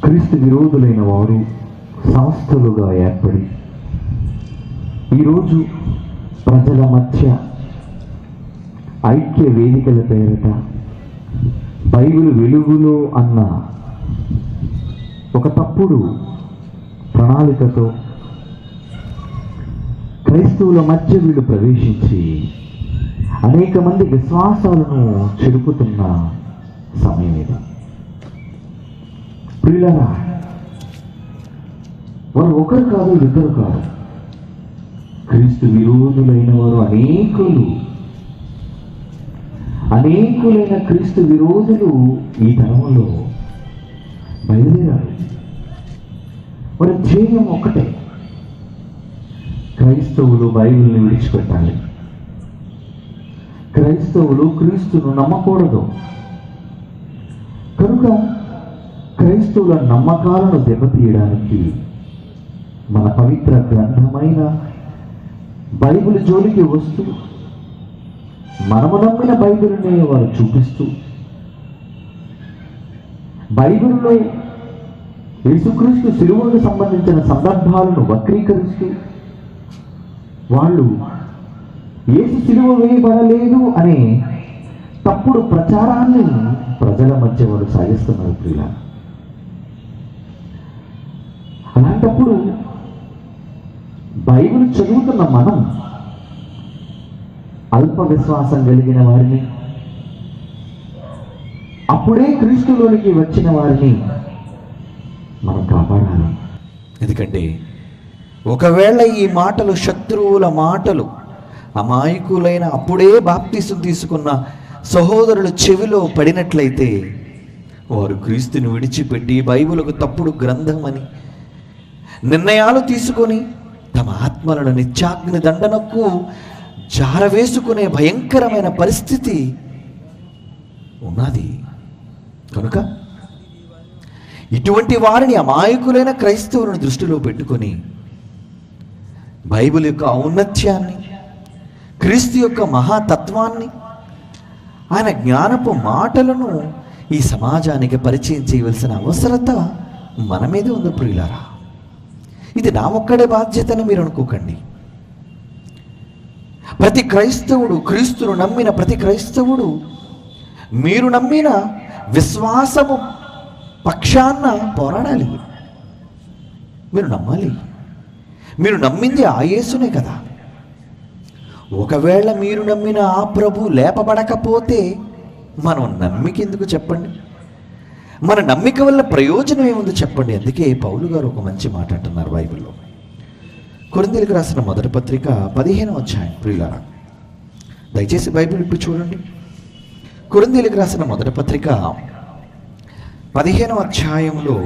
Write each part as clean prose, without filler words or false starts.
క్రీస్తు విరోధులైన వారు సంస్థలుగా ఏర్పడి ఈరోజు ప్రజల మధ్య ఐక్య వేదికల పేరిట బైబిల్ వెలుగులో అన్న ఒక తప్పుడు ప్రణాళికతో క్రైస్తవుల మధ్య వీళ్ళు ప్రవేశించి అనేక మంది విశ్వాసాలను చెడుపుతున్న సమయం ఇది. ప్రియులారా, వారు ఒకరు కాదు, ఇద్దరు కాదు, క్రీస్తు విరోధులైన వారు అనేకులైన క్రీస్తు విరోధులు ఈ తరంలో బయలుదేరారు. వారి ధ్యేయం ఒకటే, క్రైస్తవులు బైబిల్ని విడిచిపెట్టాలి, క్రైస్తవులు క్రీస్తును నమ్మకూడదు. కనుక క్రైస్తవుల నమ్మకాలను దెబ్బతీయడానికి మన పవిత్ర గ్రంథమైన బైబిల్ జోలికి వస్తూ మనము నమ్మిన బైబిల్ని వారు చూపిస్తూ బైబిల్లో యేసుక్రీస్తు శిలువకు సంబంధించిన సందర్భాలను వక్రీకరిస్తూ వాళ్ళు యేసు శిలువ వేయబడలేదు అనే తప్పుడు ప్రచారాన్ని ప్రజల మధ్య వారు సాగిస్తున్నారు. ప్రియుల, అలాంటప్పుడు బైబిల్ చదువుతున్న మనం అల్ప విశ్వాసం కలిగిన వారిని, అప్పుడే క్రీస్తులోనికి వచ్చిన వారిని మనం కాపాడాలి. ఎందుకంటే ఒకవేళ ఈ మాటలు శత్రువుల మాటలు అమాయకులైన అప్పుడే బాప్తీసం తీసుకున్న సహోదరుల చెవిలో పడినట్లయితే వారు క్రీస్తుని విడిచిపెట్టి బైబిలుకు తప్పుడు గ్రంథమని నిర్ణయాలు తీసుకొని తమ ఆత్మలను నిత్యాగ్ని దండనకు జారవేసుకునే భయంకరమైన పరిస్థితి ఉన్నది. కనుక ఇటువంటి వారిని అమాయకులైన క్రైస్తవులను దృష్టిలో పెట్టుకొని బైబిల్ యొక్క ఔన్నత్యాన్ని, క్రీస్తు యొక్క మహాతత్వాన్ని, ఆయన జ్ఞానపు మాటలను ఈ సమాజానికి పరిచయం చేయవలసిన అవసరత మన మీదే ఉంది. ప్రియులారా, ఇది నా ఒక్కడే బాధ్యతని మీరు అనుకోకండి. ప్రతి క్రైస్తవుడు, క్రీస్తును నమ్మిన ప్రతి క్రైస్తవుడు మీరు నమ్మిన విశ్వాసము పక్షాన పోరాడాలి. మీరు నమ్మాలి. మీరు నమ్మింది ఆ యేసునే కదా. ఒకవేళ మీరు నమ్మిన ఆ ప్రభు లేపబడకపోతే మనం నమ్మికెందుకు చెప్పండి? మన నమ్మిక వల్ల ప్రయోజనం ఏముంది చెప్పండి? అందుకే పౌలు గారు ఒక మంచి మాట అంటున్నారు బైబిల్లో. కొరింథీయులకు రాసిన మొదటి పత్రిక 15వ అధ్యాయం. ప్రియులారా, దయచేసి బైబిల్ ఇప్పుడు చూడండి. కొరింథీయులకు రాసిన మొదటి పత్రిక 15వ అధ్యాయంలో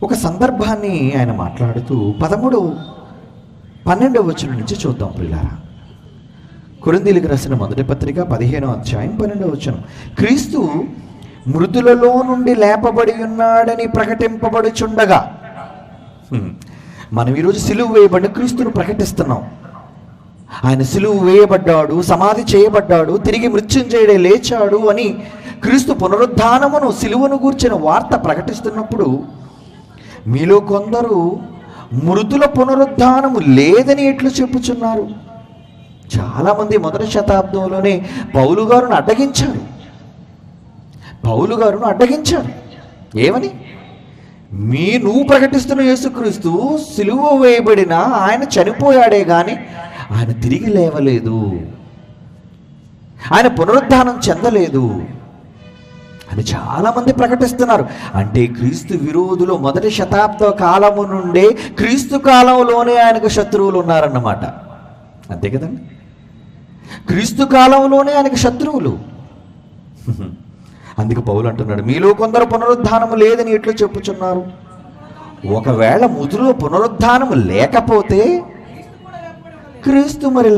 ఒక సందర్భాన్ని ఆయన మాట్లాడుతూ 12వ వచనం నుంచి చూద్దాం. ప్రియులారా, కొరింథీయులకు రాసిన మొదటి పత్రిక 15వ అధ్యాయం 12వ వచనం. క్రీస్తు మృతులలో నుండి లేపబడి ఉన్నాడని ప్రకటింపబడుచుండగా, మనం ఈరోజు సిలువ వేయబడిన క్రీస్తును ప్రకటిస్తున్నాం. ఆయన సిలువ వేయబడ్డాడు, సమాధి చేయబడ్డాడు, తిరిగి మృత్యుంజయుడే లేచాడు అని క్రీస్తు పునరుద్ధానమును, సిలువను గూర్చిన వార్త ప్రకటిస్తున్నప్పుడు మీలో కొందరు మృతుల పునరుద్ధానము లేదని ఎట్లు చెప్పుచున్నారు? చాలామంది మొదటి శతాబ్దంలోనే పౌలు గారును అడ్డగించారు. ఏమని? నువ్వు ప్రకటిస్తున్న యేసుక్రీస్తు సిలువ వేయబడిన ఆయన చనిపోయాడే కానీ ఆయన తిరిగి లేవలేదు, ఆయన పునరుద్ధానం చెందలేదు అని చాలామంది ప్రకటిస్తున్నారు. అంటే క్రీస్తు విరోధులు మొదటి శతాబ్ద కాలము నుండే క్రీస్తు కాలంలోనే ఆయనకు శత్రువులు ఉన్నారన్నమాట. అంతే కదండి, క్రీస్తు కాలంలోనే ఆయనకు శత్రువులు. అందుకు పౌలు అంటున్నాడు, మీలో కొందరు పునరుద్ధానము లేదని ఎట్లు చెప్పుచున్నారు? ఒకవేళ మృతుల్లో పునరుద్ధానము లేకపోతే క్రీస్తు మరి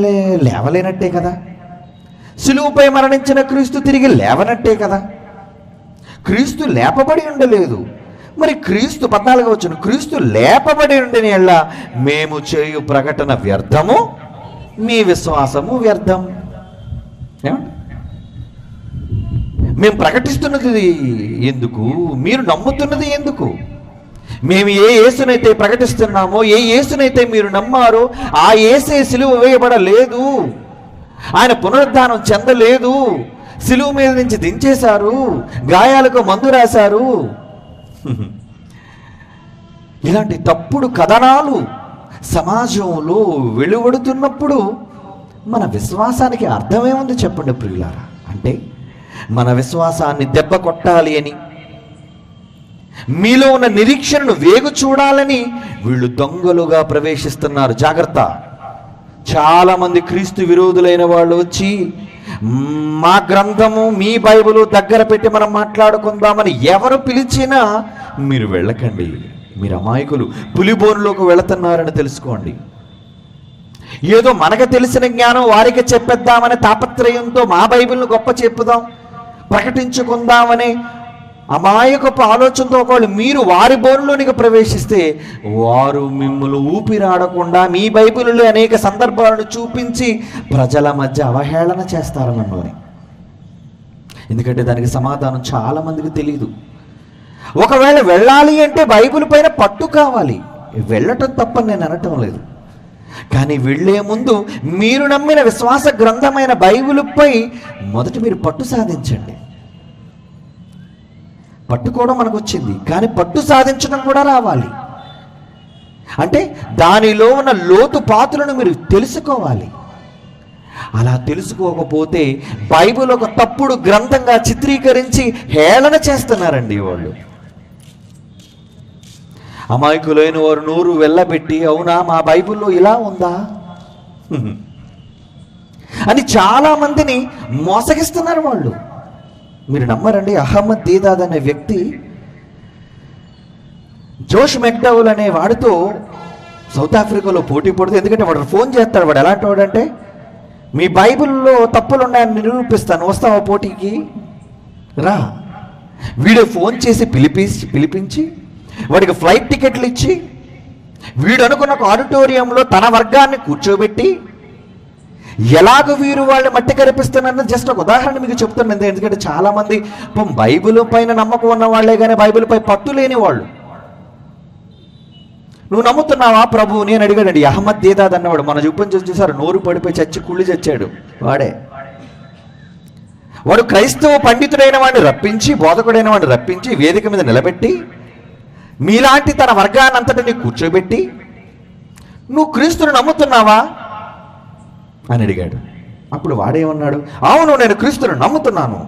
లేవలేనట్టే కదా. సిలువపై మరణించిన క్రీస్తు తిరిగి లేవనట్టే కదా. క్రీస్తు లేపబడి ఉండలేదు. మరి క్రీస్తు 14వ వచనం, క్రీస్తు లేపబడి ఉండని ఎల్లా మేము చేయు ప్రకటన వ్యర్థము, మీ విశ్వాసము వ్యర్థం. ఏమండి? మేము ప్రకటిస్తున్నది ఎందుకు, మీరు నమ్ముతున్నది ఎందుకు? మేము ఏ యేసునైతే ప్రకటిస్తున్నామో, ఏ యేసునైతే మీరు నమ్మారో ఆ యేసే సిలువ వేయబడలేదు, ఆయన పునరుద్ధానం చెందలేదు, సిలువ మీద నుంచి దించేశారు, గాయాలకు మందు రాశారు. ఇలాంటి తప్పుడు కథనాలు సమాజంలో వెలువడుతున్నప్పుడు మన విశ్వాసానికి అర్థమేముంది చెప్పండి ప్రియులారా? అంటే మన విశ్వాసాన్ని దెబ్బ కొట్టాలి అని, మీలో ఉన్న నిరీక్షణను వేగు చూడాలని వీళ్ళు దొంగలుగా ప్రవేశిస్తున్నారు. జాగ్రత్త. చాలా మంది క్రీస్తు విరోధులైన వాళ్ళు వచ్చి మా గ్రంథము, మీ బైబిలు దగ్గర పెట్టి మనం మాట్లాడుకుందామని ఎవరు పిలిచినా మీరు వెళ్ళకండి. మీరు అమాయకులు, పులిబోనులోకి వెళుతున్నారని తెలుసుకోండి. ఏదో మనకు తెలిసిన జ్ఞానం వారికి చెప్పేద్దామనే తాపత్రయంతో మా బైబిల్ను గొప్ప చెప్పుదాం, ప్రకటించుకుందామనే అమాయకపు ఆలోచనతో ఒకవేళ మీరు వారి బోనులోనికి ప్రవేశిస్తే వారు మిమ్మల్ని ఊపిరాడకుండా మీ బైబిల్లో అనేక సందర్భాలను చూపించి ప్రజల మధ్య అవహేళన చేస్తారు మిమ్మల్ని. ఎందుకంటే దానికి సమాధానం చాలా మందికి తెలియదు. ఒకవేళ వెళ్ళాలి అంటే బైబిల్ పైన పట్టు కావాలి. వెళ్ళటం తప్పని నేను అనటం లేదు, కానీ వెళ్ళే ముందు మీరు నమ్మిన విశ్వాస గ్రంథమైన బైబిలుపై మొదట మీరు పట్టు సాధించండి. పట్టుకోవడం మనకు వచ్చింది, కానీ పట్టు సాధించడం కూడా రావాలి. అంటే దానిలో ఉన్న లోతు పాతులను మీరు తెలుసుకోవాలి. అలా తెలుసుకోకపోతే బైబిల్ ఒక తప్పుడు గ్రంథంగా చిత్రీకరించి హేళన చేస్తున్నారండి వాళ్ళు. అమాయకులైన వారు నోరు వెళ్ళబెట్టి, అవునా మా బైబిల్లో ఇలా ఉందా అని చాలా మందిని మోసగిస్తున్నారు వాళ్ళు. మీరు నమ్మరండి, అహ్మద్ దీదాద్ అనే వ్యక్తి జోష్ మెక్డౌల్ అనే వాడితో సౌత్ ఆఫ్రికాలో పోటీ పడుతుంది. ఎందుకంటే వాడు ఫోన్ చేస్తాడు. వాడు ఎలాంటి వాడంటే, మీ బైబిల్లో తప్పులు ఉన్నాయని నిరూపిస్తాను, వస్తావా పోటీకి రా. వీడు ఫోన్ చేసి పిలిపించి వాడికి ఫ్లైట్ టికెట్లు ఇచ్చి వీడు అనుకున్న ఒక ఆడిటోరియంలో తన వర్గాన్ని కూర్చోబెట్టి ఎలాగ వీరు వాళ్ళని మట్టి కనిపిస్తున్నారని జస్ట్ ఒక ఉదాహరణ మీకు చెప్తున్నాను. ఎందుకంటే చాలామంది బైబిల్ పైన నమ్మకం ఉన్న వాళ్ళే కానీ బైబిల్పై పట్టు లేని వాళ్ళు. నువ్వు నమ్ముతున్నావా ప్రభువుని అని అడిగాడండి. అహ్మద్ దీదాద్ అన్నవాడు మన చూసారు, నోరు పడిపోయి చచ్చి కుళ్ళి చచ్చాడు. వాడు క్రైస్తవ పండితుడైన వాడిని రప్పించి, బోధకుడైన వాడిని రప్పించి వేదిక మీద నిలబెట్టి మీలాంటి తన వర్గాన్ని అంతటిని కూర్చోబెట్టి నువ్వు క్రీస్తుని నమ్ముతున్నావా అని అడిగాడు. అప్పుడు వాడేమన్నాడు, అవును నేను క్రీస్తుని నమ్ముతున్నాను.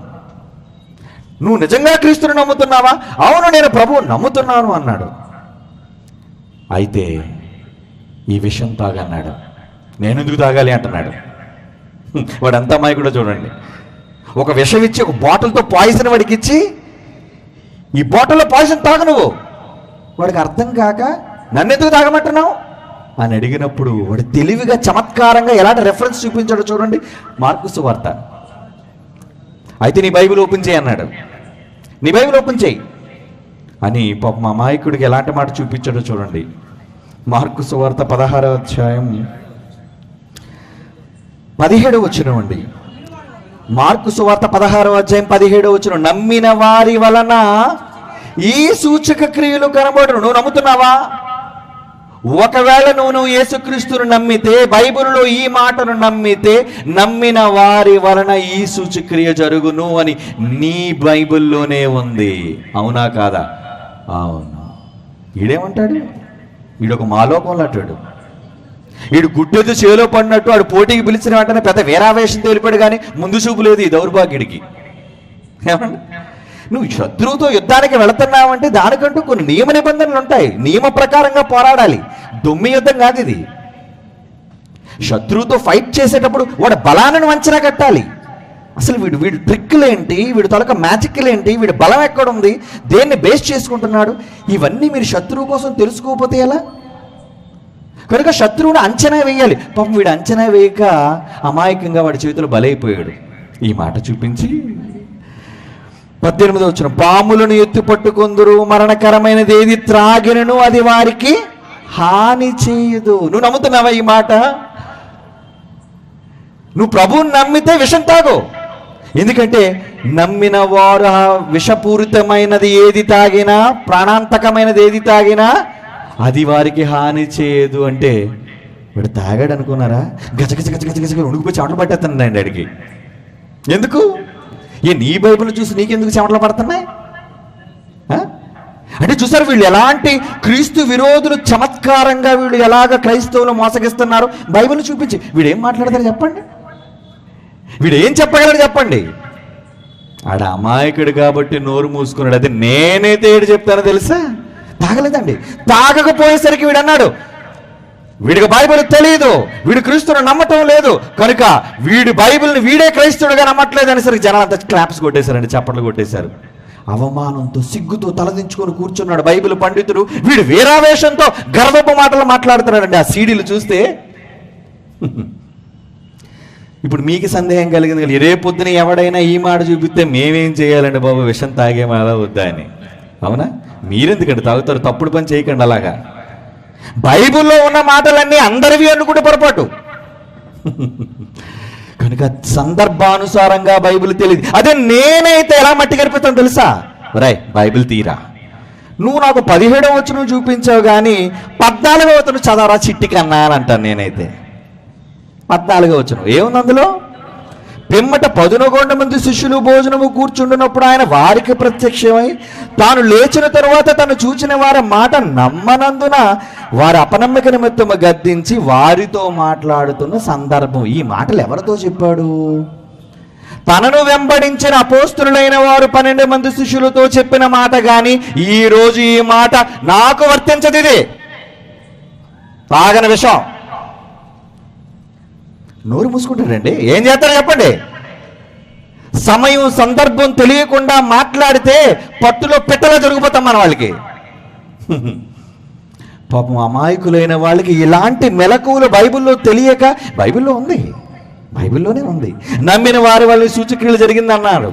నువ్వు నిజంగా క్రీస్తుని నమ్ముతున్నావా? అవును నేను ప్రభువు నమ్ముతున్నాను అన్నాడు. అయితే ఈ విషయం తాగన్నాడు. నేను ఎందుకు తాగాలి అంటున్నాడు. వాడంతా అమ్మాయి కూడా చూడండి, ఒక విషం ఇచ్చి ఒక బాటిల్తో పాయిజన్ వాడికి ఇచ్చి, ఈ బాటిల్లో పాయిజన్ తాగు నువ్వు. వాడికి అర్థం కాక నన్ను ఎందుకు తాగమంటున్నావు అని అడిగినప్పుడు వాడు తెలివిగా చమత్కారంగా ఎలాంటి రెఫరెన్స్ చూపించాడో చూడండి. మార్కు సువార్త. అయితే నీ బైబిల్ ఓపెన్ చేయి అన్నాడు. నీ బైబిల్ ఓపెన్ చేయి అని పాపం అమాయకుడికి ఎలాంటి మాట చూపించాడో చూడండి. మార్కు సువార్త 16వ అధ్యాయం 17వ వచనం అండి. మార్కు సువార్త 16వ అధ్యాయం 17వ వచనం. నమ్మిన వారి వలన ఈ సూచక క్రియలు కనబడును. నువ్వు నమ్ముతున్నావా? ఒకవేళ నువ్వు యేసుక్రీస్తును నమ్మితే, బైబిల్లో ఈ మాటను నమ్మితే, నమ్మిన వారి వలన ఈ సూచక్రియ జరుగును అని నీ బైబిల్లోనే ఉంది. అవునా కాదా? అవును. ఈడేమంటాడు? ఈడొక మాలోకంలో అంటాడు. వీడు గుడ్డెద్దు చేలో పడినట్టు వాడు పోటీకి పిలిచిన వెంటనే పెద్ద వీరావేశం తేలిపాడు, కానీ ముందు చూపు లేదు ఈ దౌర్భాగ్యుడికి. ఏమన్నా నువ్వు శత్రువుతో యుద్ధానికి వెళుతున్నావంటే దానికంటూ కొన్ని నియమ నిబంధనలు ఉంటాయి. నియమ ప్రకారంగా పోరాడాలి. దొమ్మి యుద్ధం కాదు ఇది. శత్రువుతో ఫైట్ చేసేటప్పుడు వాడు బలాన్ని వంచన కట్టాలి. అసలు వీడు ట్రిక్కులేంటి, వీడి తొలక మ్యాజిక్లేంటి, వీడి బలం ఎక్కడుంది, దేన్ని బేస్ చేసుకుంటున్నాడు, ఇవన్నీ మీరు శత్రువు కోసం తెలుసుకోకపోతే ఎలా? కనుక శత్రువుని అంచనా వేయాలి. పాపం వీడు అంచనా వేయక అమాయకంగా వాడి చేతులు బలైపోయాడు. ఈ మాట చూపించి 18వ వచనం. పాములను ఎత్తి పట్టుకొందురు, మరణకరమైనది ఏది త్రాగినను అది వారికి హాని చేయదు. నువ్వు నమ్ముతున్నావా ఈ మాట? నువ్వు ప్రభువుని నమ్మితే విషం తాగు. ఎందుకంటే నమ్మిన వారు విషపూరితమైనది ఏది తాగినా, ప్రాణాంతకమైనది ఏది తాగినా అది వారికి హాని చేయదు. అంటే వీడు తాగాడు అనుకున్నారా? గజగజ గజగజ గజగ ఉణుకుపోయి చెమటలు పట్టేస్తానండి అడిగి. ఎందుకు? నీ బైబిల్ చూసి నీకెందుకు చెమటలు పడుతున్నాయి? అంటే చూసారు వీళ్ళు ఎలాంటి క్రీస్తు విరోధులు, చమత్కారంగా వీళ్ళు ఎలాగ క్రైస్తవులు మోసగిస్తున్నారు. బైబిల్ చూపించి వీడేం మాట్లాడతారు చెప్పండి, వీడేం చెప్పగలడు చెప్పండి. ఆడ అమాయకుడు కాబట్టి నోరు మూసుకున్నాడు. అదే నేనైతే ఏడు చెప్తానో తెలుసా? తాగలేదండి. తాగకపోయేసరికి వీడు అన్నాడు, వీడికి బైబిల్ తెలియదు, వీడు క్రీస్తుని నమ్మటం లేదు కనుక వీడి బైబిల్ని వీడే క్రైస్తవుడిగా నమ్మట్లేదు అనేసరికి జనాలంతా క్లాప్స్ కొట్టేశారండి, చప్పట్లు కొట్టేశారు. అవమానంతో సిగ్గుతో తలదించుకొని కూర్చున్నాడు బైబిల్ పండితుడు. వీడు వీరావేశంతో గర్వపు మాటలు మాట్లాడుతున్నాడండి. ఆ సీడీలు చూస్తే ఇప్పుడు మీకు సందేహం కలిగింది, రేపొద్దున ఎవడైనా ఈ మాట చూపిస్తే మేమేం చేయాలండి బాబు, విషం తాగేమాలా వద్దా అని. అవునా? మీరెందుకండి తాగుతారు? తప్పుడు పని చేయకండి అలాగా. బైబిల్లో ఉన్న మాటలన్నీ అందరివి అనుకుంటే పొరపాటు. కనుక సందర్భానుసారంగా బైబిల్ తెలియదు. అదే నేనైతే ఎలా మట్టి గడిపిస్తాను తెలుసా? రాయ్ బైబిల్ తీరా, నువ్వు నాకు 17వ వచనం చూపించావు కానీ 14వ వచనం చదవరా చిట్టికి అన్నా అని అంటాను నేనైతే. 14వ వచనం ఏముంది అందులో? పిమ్మట 11 మంది శిష్యులు భోజనము కూర్చుండునప్పుడు ఆయన వారికి ప్రత్యక్షమై తాను లేచిన తరువాత తను చూచిన వారి మాట నమ్మనందున వారి అపనమ్మిక నిమిత్తము గద్దించి వారితో మాట్లాడుతున్న సందర్భం. ఈ మాటలు ఎవరితో చెప్పాడు? తనను వెంబడించిన అపోస్తులైన వారు 12 మంది శిష్యులతో చెప్పిన మాట కానీ ఈ రోజు ఈ మాట నాకు వర్తించదు. ఇది తాగని విషయం. నోరు మూసుకుంటాడండి. ఏం చేస్తారో చెప్పండి. సమయం సందర్భం తెలియకుండా మాట్లాడితే పట్టులో పెట్టలా జరిగిపోతాం మన వాళ్ళకి. పాపం అమాయకులైన వాళ్ళకి ఇలాంటి మెలకువలు బైబిల్లో తెలియక, బైబిల్లో ఉంది, బైబిల్లోనే ఉంది. నమ్మిన వారి వాళ్ళ సూచక్రియలు జరిగింది అన్నాడు,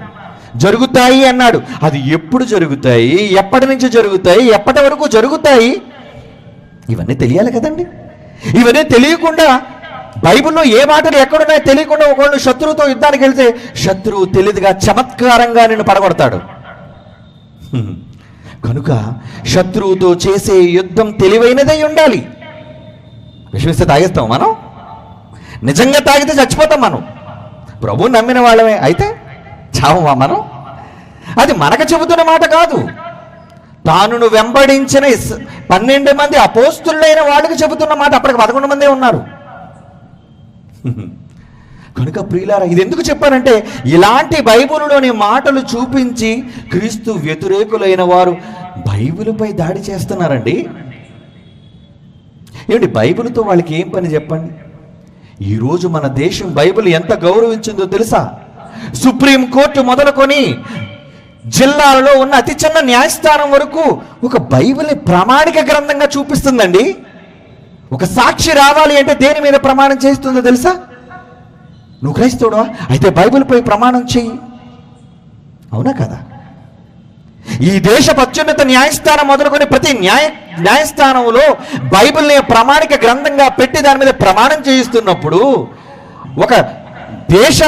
జరుగుతాయి అన్నాడు. అది ఎప్పుడు జరుగుతాయి, ఎప్పటి నుంచి జరుగుతాయి, ఎప్పటి వరకు జరుగుతాయి, ఇవన్నీ తెలియాలి కదండి. ఇవన్నీ తెలియకుండా బైబిల్లో ఏ మాటలు ఎక్కడున్నాయో తెలియకుండా ఒకళ్ళు శత్రువుతో యుద్ధానికి వెళ్తే శత్రువు తెలియదుగా చమత్కారంగా నిన్ను పడగొడతాడు. కనుక శత్రువుతో చేసే యుద్ధం తెలివైనదై ఉండాలి. విశ్వసిస్తే తాగేస్తాం మనం? నిజంగా తాగితే చచ్చిపోతాం మనం. ప్రభువు నమ్మిన వాళ్ళమే అయితే చావమా మనం? అది మనకు చెబుతున్న మాట కాదు. తానును వెంబడించిన 12 మంది అపోస్తులైన వాళ్ళకి చెబుతున్న మాట. అప్పటికి 11 మందే ఉన్నారు. కనుక ప్రియులారా, ఇది ఎందుకు చెప్పానంటే ఇలాంటి బైబిలులోని మాటలు చూపించి క్రీస్తు వ్యతిరేకులైన వారు బైబిలుపై దాడి చేస్తున్నారండి. ఏమిటి బైబిల్తో వాళ్ళకి ఏం పని చెప్పండి? ఈరోజు మన దేశం బైబిల్ ఎంత గౌరవించిందో తెలుసా? సుప్రీం కోర్టు మొదలుకొని జిల్లాలలో ఉన్న అతి చిన్న న్యాయస్థానం వరకు ఒక బైబిల్ని ప్రామాణిక గ్రంథంగా చూపిస్తుందండి. ఒక సాక్షి రావాలి అంటే దేని మీద ప్రమాణం చేస్తుందో తెలుసా? నువ్వు క్రైస్తవుడా అయితే బైబిల్పై ప్రమాణం చెయ్యి. అవునా కదా? ఈ దేశ అత్యున్నత న్యాయస్థానం మొదలుకొని ప్రతి న్యాయస్థానంలో బైబిల్ని ప్రామాణిక గ్రంథంగా పెట్టి దాని మీద ప్రమాణం చేయిస్తున్నప్పుడు ఒక దేశ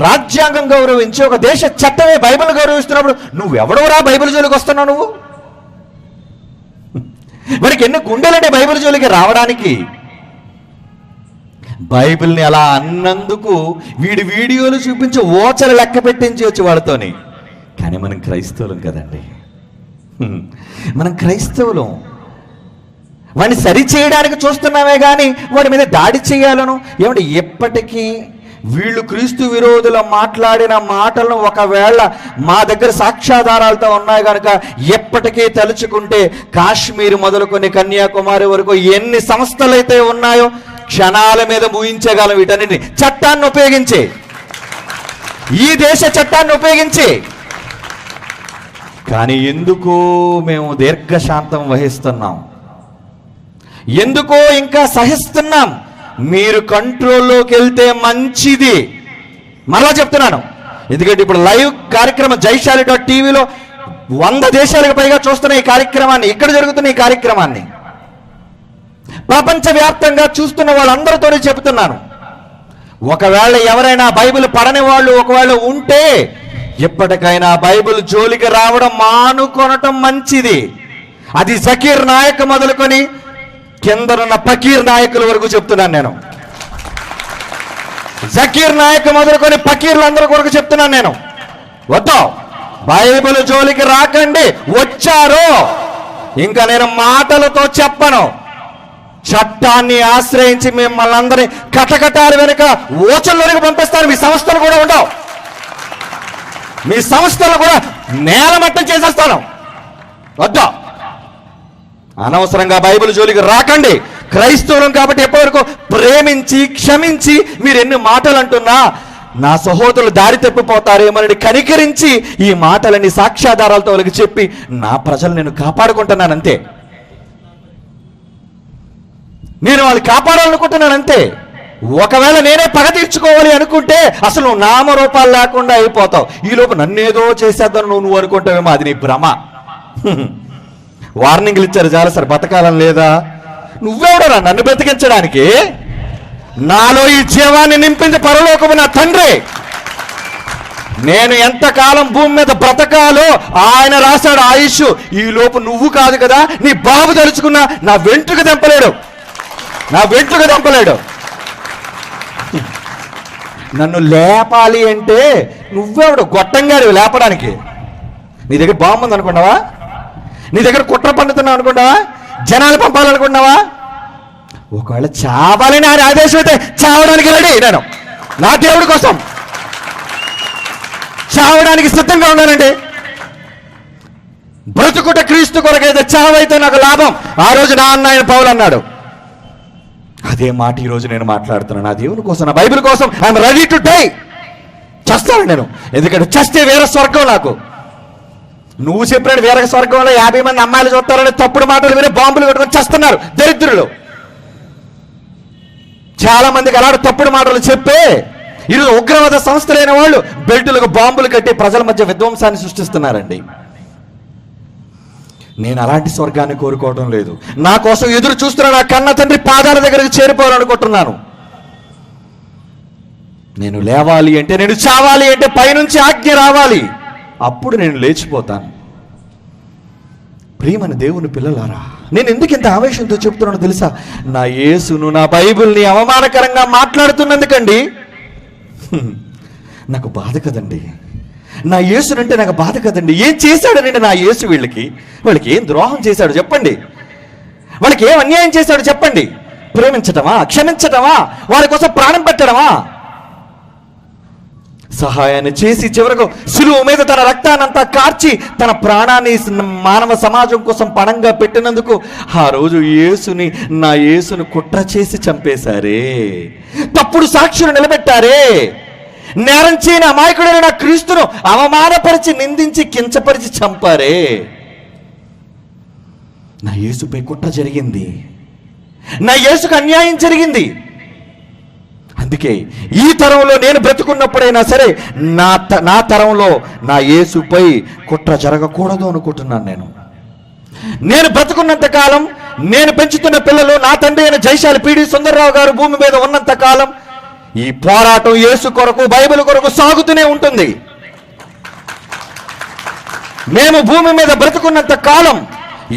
రాజ్యాంగం గౌరవించి ఒక దేశ చట్టమే బైబిల్ గౌరవిస్తున్నప్పుడు నువ్వెవడోరా బైబిల్ జోలికి వస్తున్నావు? నువ్వు మనకి ఎన్ని గుండెలంటే బైబిల్ జోలికి రావడానికి. బైబిల్ని అలా అన్నందుకు వీడి వీడియోలు చూపించి ఓచలు లెక్క పెట్టించవచ్చు వాళ్ళతోని. కానీ మనం క్రైస్తవులం కదండి. మనం క్రైస్తవులం. వాడిని సరి చేయడానికి చూస్తున్నామే కానీ వాడి మీద దాడి చేయాలను. ఏమంటే ఎప్పటికీ వీళ్ళు క్రీస్తు విరోధులు మాట్లాడిన మాటలను ఒకవేళ మా దగ్గర సాక్ష్యాధారాలతో ఉన్నాయి కనుక ఎప్పటికీ తలుచుకుంటే కాశ్మీర్ మొదలుకొని కన్యాకుమారి వరకు ఎన్ని సంస్థలు అయితే ఉన్నాయో క్షణాల మీద ముగించగలం. వీటన్నిటిని చట్టాన్ని ఉపయోగించి, ఈ దేశ చట్టాన్ని ఉపయోగించి. కానీ ఎందుకో మేము దీర్ఘశాంతం వహిస్తున్నాం, ఎందుకో ఇంకా సహిస్తున్నాం. మీరు కంట్రోల్లోకి వెళ్తే మంచిది. మరలా చెప్తున్నాను, ఎందుకంటే ఇప్పుడు లైవ్ కార్యక్రమం జైశాలి.టీవీలో 100 దేశాలకు పైగా చూస్తున్న ఈ కార్యక్రమాన్ని, ఇక్కడ జరుగుతున్న ఈ కార్యక్రమాన్ని ప్రపంచవ్యాప్తంగా చూస్తున్న వాళ్ళందరితోనే చెబుతున్నాను, ఒకవేళ ఎవరైనా బైబిల్ పడని వాళ్ళు ఒకవేళ ఉంటే ఎప్పటికైనా బైబిల్ జోలికి రావడం మానుకొనటం మంచిది. అది జకీర్ నాయక్ మొదలుకొని కిందనున్న ఫకీర్ నాయకుల వరకు చెప్తున్నాను నేను. జకీర్ నాయక్ మొదలుకొని ఫకీర్లందరూ కొరకు చెప్తున్నాను నేను. వద్దు, బైబిల్ జోలికి రాకండి. వచ్చారు ఇంకా నేను మాటలతో చెప్పను, చట్టాన్ని ఆశ్రయించి మిమ్మల్ని అందరినీ కటకటాలు వెనుక ఓచల్లోనికి పంపిస్తాను. మీ సంస్థలు కూడా ఉండవు, మీ సంస్థలు కూడా నేలమట్టం చేసేస్తాను. వద్దు, అనవసరంగా బైబిల్ జోలికి రాకండి. క్రైస్తవులం కాబట్టి ఎప్పటివరకు ప్రేమించి క్షమించి మీరు ఎన్ని మాటలు అంటున్నా నా సహోదరులు దారి తప్పిపోతారేమని కనికరించి ఈ మాటలని సాక్ష్యాధారాలతో వాళ్ళకి చెప్పి నా ప్రజలు నేను కాపాడుకుంటున్నాను అంతే. నేను వాళ్ళు కాపాడాలనుకుంటున్నాను అంతే. ఒకవేళ నేనే పగ తీర్చుకోవాలి అనుకుంటే అసలు నువ్వు నామరూపాలు లేకుండా అయిపోతావు. ఈలోపు నన్నేదో చేసేద్దాను నువ్వు అనుకుంటావేమో, అది నీ భ్రమ. వార్నింగ్లు ఇచ్చారు చాలా సార్, బతకాలని లేదా? నువ్వెవడరా నన్ను బ్రతికించడానికి? నాలో ఈ జీవాన్ని నింపింది పరలోకము నా తండ్రి. నేను ఎంతకాలం భూమి మీద బ్రతకాలో ఆయన రాశాడు ఆయుష్. ఈ లోపు నువ్వు కాదు కదా, నీ బాబు తలుచుకున్నా నా వెంట్రుక తెంపలేడు, నా వెంట్రుక తెంపలేడు. నన్ను లేపాలి అంటే నువ్వెవడు గొట్టంగాడు లేపడానికి? నీ దగ్గర బాగుంది అనుకున్నావా? నీ దగ్గర కుట్ర పండుతున్నావు అనుకున్నావా? జనాలు పంపాలనుకున్నావా? ఒకవేళ చావాలని ఆయన ఆదేశం అయితే చావడానికి రెడీ. నేను నా దేవుడి కోసం చావడానికి సిద్ధంగా ఉన్నానండి. బ్రతుకుట క్రీస్తు కొరకైతే చావైతే నాకు లాభం. ఆ రోజు నా అన్న ఆయన పౌలు అన్నాడు. అదే మాట ఈ రోజు నేను మాట్లాడుతున్నాను. నా దేవుని కోసం, నా బైబిల్ కోసం ఐఎమ్ రెడీ టు డై. చస్తాను నేను, ఎందుకంటే చస్తే వేరే స్వర్గం నాకు. నువ్వు చెప్పినట్టు వేరే స్వర్గంలో 50 మంది అమ్మాయిలు చూస్తారని తప్పుడు మాటలు విని బాంబులు పెట్టుకొని చేస్తున్నారు దరిద్రులు. చాలా మందికి అలాంటి తప్పుడు మాటలు చెప్పే ఈరోజు ఉగ్రవాద సంస్థలైన వాళ్ళు బెల్టులకు బాంబులు కట్టి ప్రజల మధ్య విధ్వంసాన్ని సృష్టిస్తున్నారండి. నేను అలాంటి స్వర్గాన్ని కోరుకోవడం లేదు. నా కోసం ఎదురు చూస్తున్న నా కన్న తండ్రి పాదాల దగ్గరికి చేరిపోవాలనుకుంటున్నాను. నేను లేవాలి అంటే, నేను చావాలి అంటే పైనుంచి ఆజ్ఞ రావాలి, అప్పుడు నేను లేచిపోతాను. ప్రియమైన దేవుని పిల్లలారా, నేను ఎందుకు ఇంత ఆవేశంతో చెప్తున్నానో తెలుసా? నా యేసును, నా బైబిల్ని అవమానకరంగా మాట్లాడుతున్నందుకండి నాకు బాధ కదండి. నా యేసునంటే నాకు బాధ కదండి. ఏం చేశాడనండి నా యేసు? వాళ్ళకి ఏం ద్రోహం చేశాడు చెప్పండి? వాళ్ళకి ఏం అన్యాయం చేశాడు చెప్పండి? ప్రేమించటమా? క్షమించటమా? వారి కోసం ప్రాణం పెట్టడమా? సహాయాన్ని చేసి చివరకు శిలువ మీద తన రక్తాన్నంతా కార్చి తన ప్రాణాన్ని మానవ సమాజం కోసం పణంగా పెట్టినందుకు ఆ రోజు నా యేసును కుట్ర చేసి చంపేశారే. తప్పుడు సాక్షులు నిలబెట్టారే. నేరం చేయని అమాయకుడైన నా క్రీస్తును అవమానపరిచి, నిందించి, కించపరిచి చంపారే. నా యేసుపై కుట్ర జరిగింది. నా యేసుకు అన్యాయం జరిగింది. అందుకే ఈ తరంలో నేను బ్రతుకున్నప్పుడైనా సరే నా తరంలో నా యేసుపై కుట్ర జరగకూడదు అనుకుంటున్నాను. నేను బ్రతుకున్నంత కాలం, నేను పెంచుతున్న పిల్లలు, నా తండ్రి అయిన జైశాలి పీడి సుందరరావు గారు భూమి మీద ఉన్నంత కాలం ఈ పోరాటం యేసు కొరకు, బైబిల్ కొరకు సాగుతూనే ఉంటుంది. మేము భూమి మీద బ్రతుకున్నంత కాలం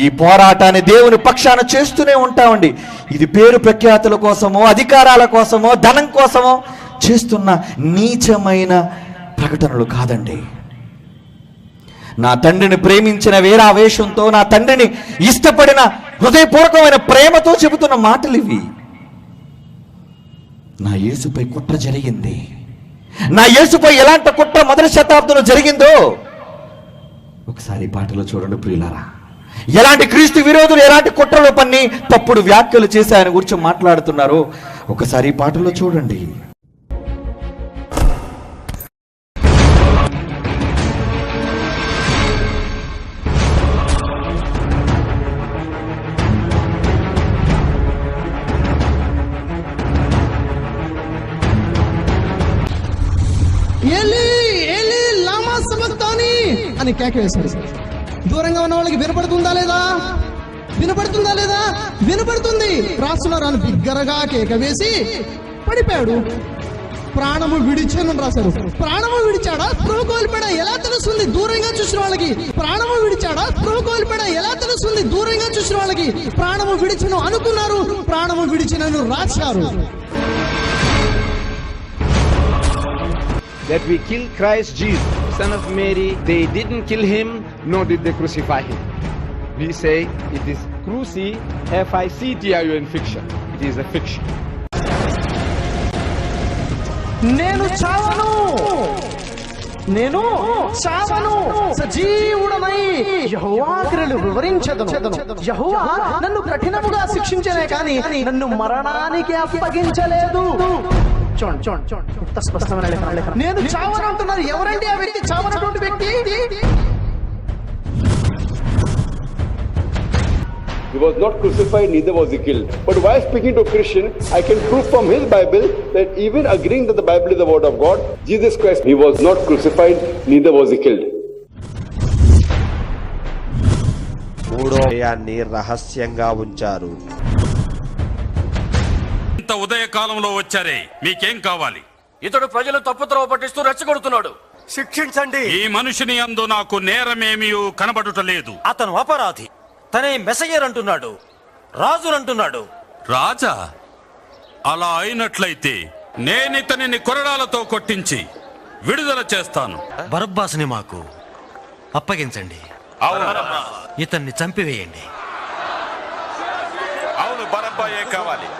ఈ పోరాటాన్ని దేవుని పక్షాన చేస్తూనే ఉంటామండి. ఇది పేరు ప్రఖ్యాతుల కోసమో, అధికారాల కోసమో, ధనం కోసమో చేస్తున్న నీచమైన ప్రకటనలు కాదండి. నా తండ్రిని ప్రేమించిన వీరావేశంతో, నా తండ్రిని ఇష్టపడిన హృదయపూర్వకమైన ప్రేమతో చెబుతున్న మాటలు ఇవి. నా యేసుపై కుట్ర జరిగింది. నా యేసుపై ఎలాంటి కుట్ర మొదటి శతాబ్దంలో జరిగిందో ఒకసారి పాటలో చూడండి ప్రియులారా. ఎలాంటి క్రీస్తు విరోధులు ఎలాంటి కుట్రలు పన్ని తప్పుడు వ్యాఖ్యలు చేసి ఆయన గురించి మాట్లాడుతున్నారు ఒకసారి పాటలో చూడండి. అని కేక వేశారు. దూరంగా ఉన్న వాళ్ళకి వినపడుతుందా లేదా? వినపడుతుందా లేదా? వినపడుతుంది. రాసుల రాను బిగ్గరగా కేక వేసి పడిపోయాడు. ప్రాణము విడిచాను అని రాశారు. ప్రాణము విడిచాడా, స్పృహ కోల్పోయాడా ఎలా తెలుస్తుంది? దూరంగా చూసిన వాళ్ళకి ప్రాణము విడిచాడా, స్పృహ కోల్పోయాడా ఎలా తెలుస్తుంది? దూరంగా చూసిన వాళ్ళకి ప్రాణము విడిచను అనుకున్నారు, ప్రాణము విడిచినను రాశారు. That we kill Christ Jesus, son of Mary. They didn't kill him, nor did they crucify him. We say it is cruci, F-I-C-T-I-O-N, fiction. It is a fiction. నేను చావను, నేను చావను, సజీవుడనై యెహోవా క్రియలు వివరించెదను. యెహోవా నన్ను కఠినముగా శిక్షించనే కానీ నన్ను మరణానికి అప్పగించలేదు. చూడండి, ఇంత స్పష్టమైన లేఖనం. నేను చావను అంటున్నారు. ఎవరండి ఆ వ్యక్తి? చావనటువంటి వ్యక్తి. He was not crucified, neither was he killed. But while speaking to a Christian, I can prove from his Bible that even agreeing that the Bible is the word of God, Jesus Christ, he was not crucified, neither was he killed. మూడో విషయాన్ని రహస్యంగా ఉంచారు. ఇంత ఉదయకాలంలో వచ్చారే, మీకేం కావాలి? ఇతడు ప్రజలు తప్పుత్రోవ పట్టిస్తూ రెచ్చగొడుతున్నాడు. శిక్షించండి. ఈ మనుషుని యందు నాకు నేరమేమీ కనబడుటలేదు. అతను అపరాధి. తనే మెసయ్యర్ అంటున్నాడు, రాజునంటున్నాడు. రాజా? అలా అయినట్లయితే నేనితనిని కొరడాలతో కొట్టించి విడుదల చేస్తాను. బరబ్బాసుని మాకు అప్పగించండి. ఇతన్ని చంపివేయండి. అవును, బరబ్బాయే కావాలి.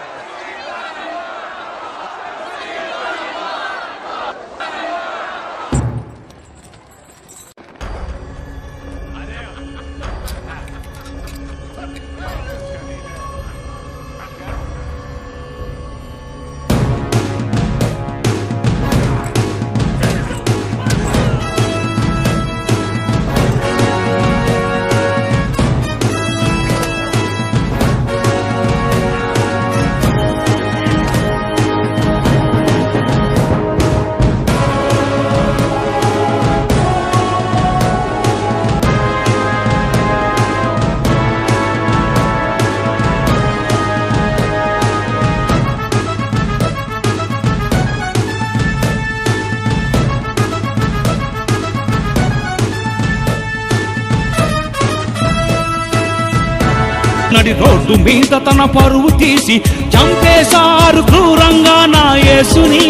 నడి రోడ్డు మీద తన పరువు తీసి చంపేశారు క్రూరంగా నా యేసుని.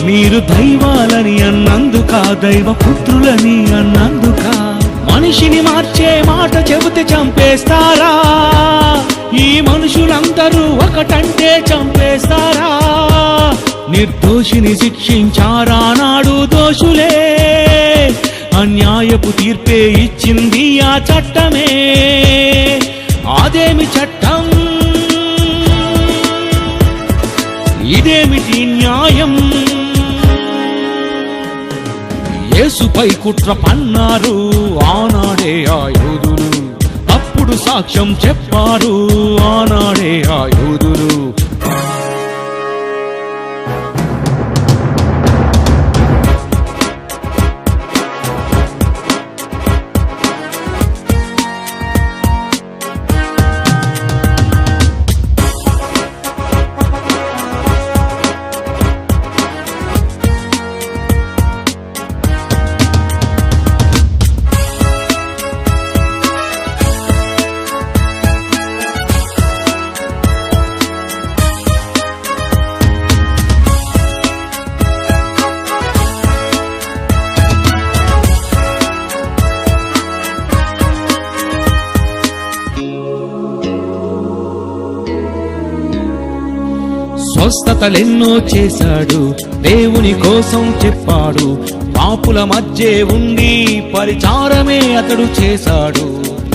మీరు దైవాలని అన్నందుక, దైవ పుత్రులని అన్నందుక, మనిషిని మార్చే మాట చెబితే చంపేస్తారా? ఈ మనుషులందరూ ఒకటంటే చంపేస్తారా? నిర్దోషిని శిక్షించారా నాడు దోషులే. అన్యాయపు తీర్పే ఇచ్చింది ఆ చట్టమే. అదేమి చట్టం, ఇదేమిటి న్యాయం? యేసుపై కుట్ర పన్నారు ఆనాడే ఆ యోధులు. అప్పుడు సాక్ష్యం చెప్పారు ఆనాడే ఆ యోధులు. స్వస్థతలెన్నో చేశాడు, దేవుని కోసం చెప్పాడు. పాపుల మధ్య ఉండి పరిచారమే అతడు చేశాడు.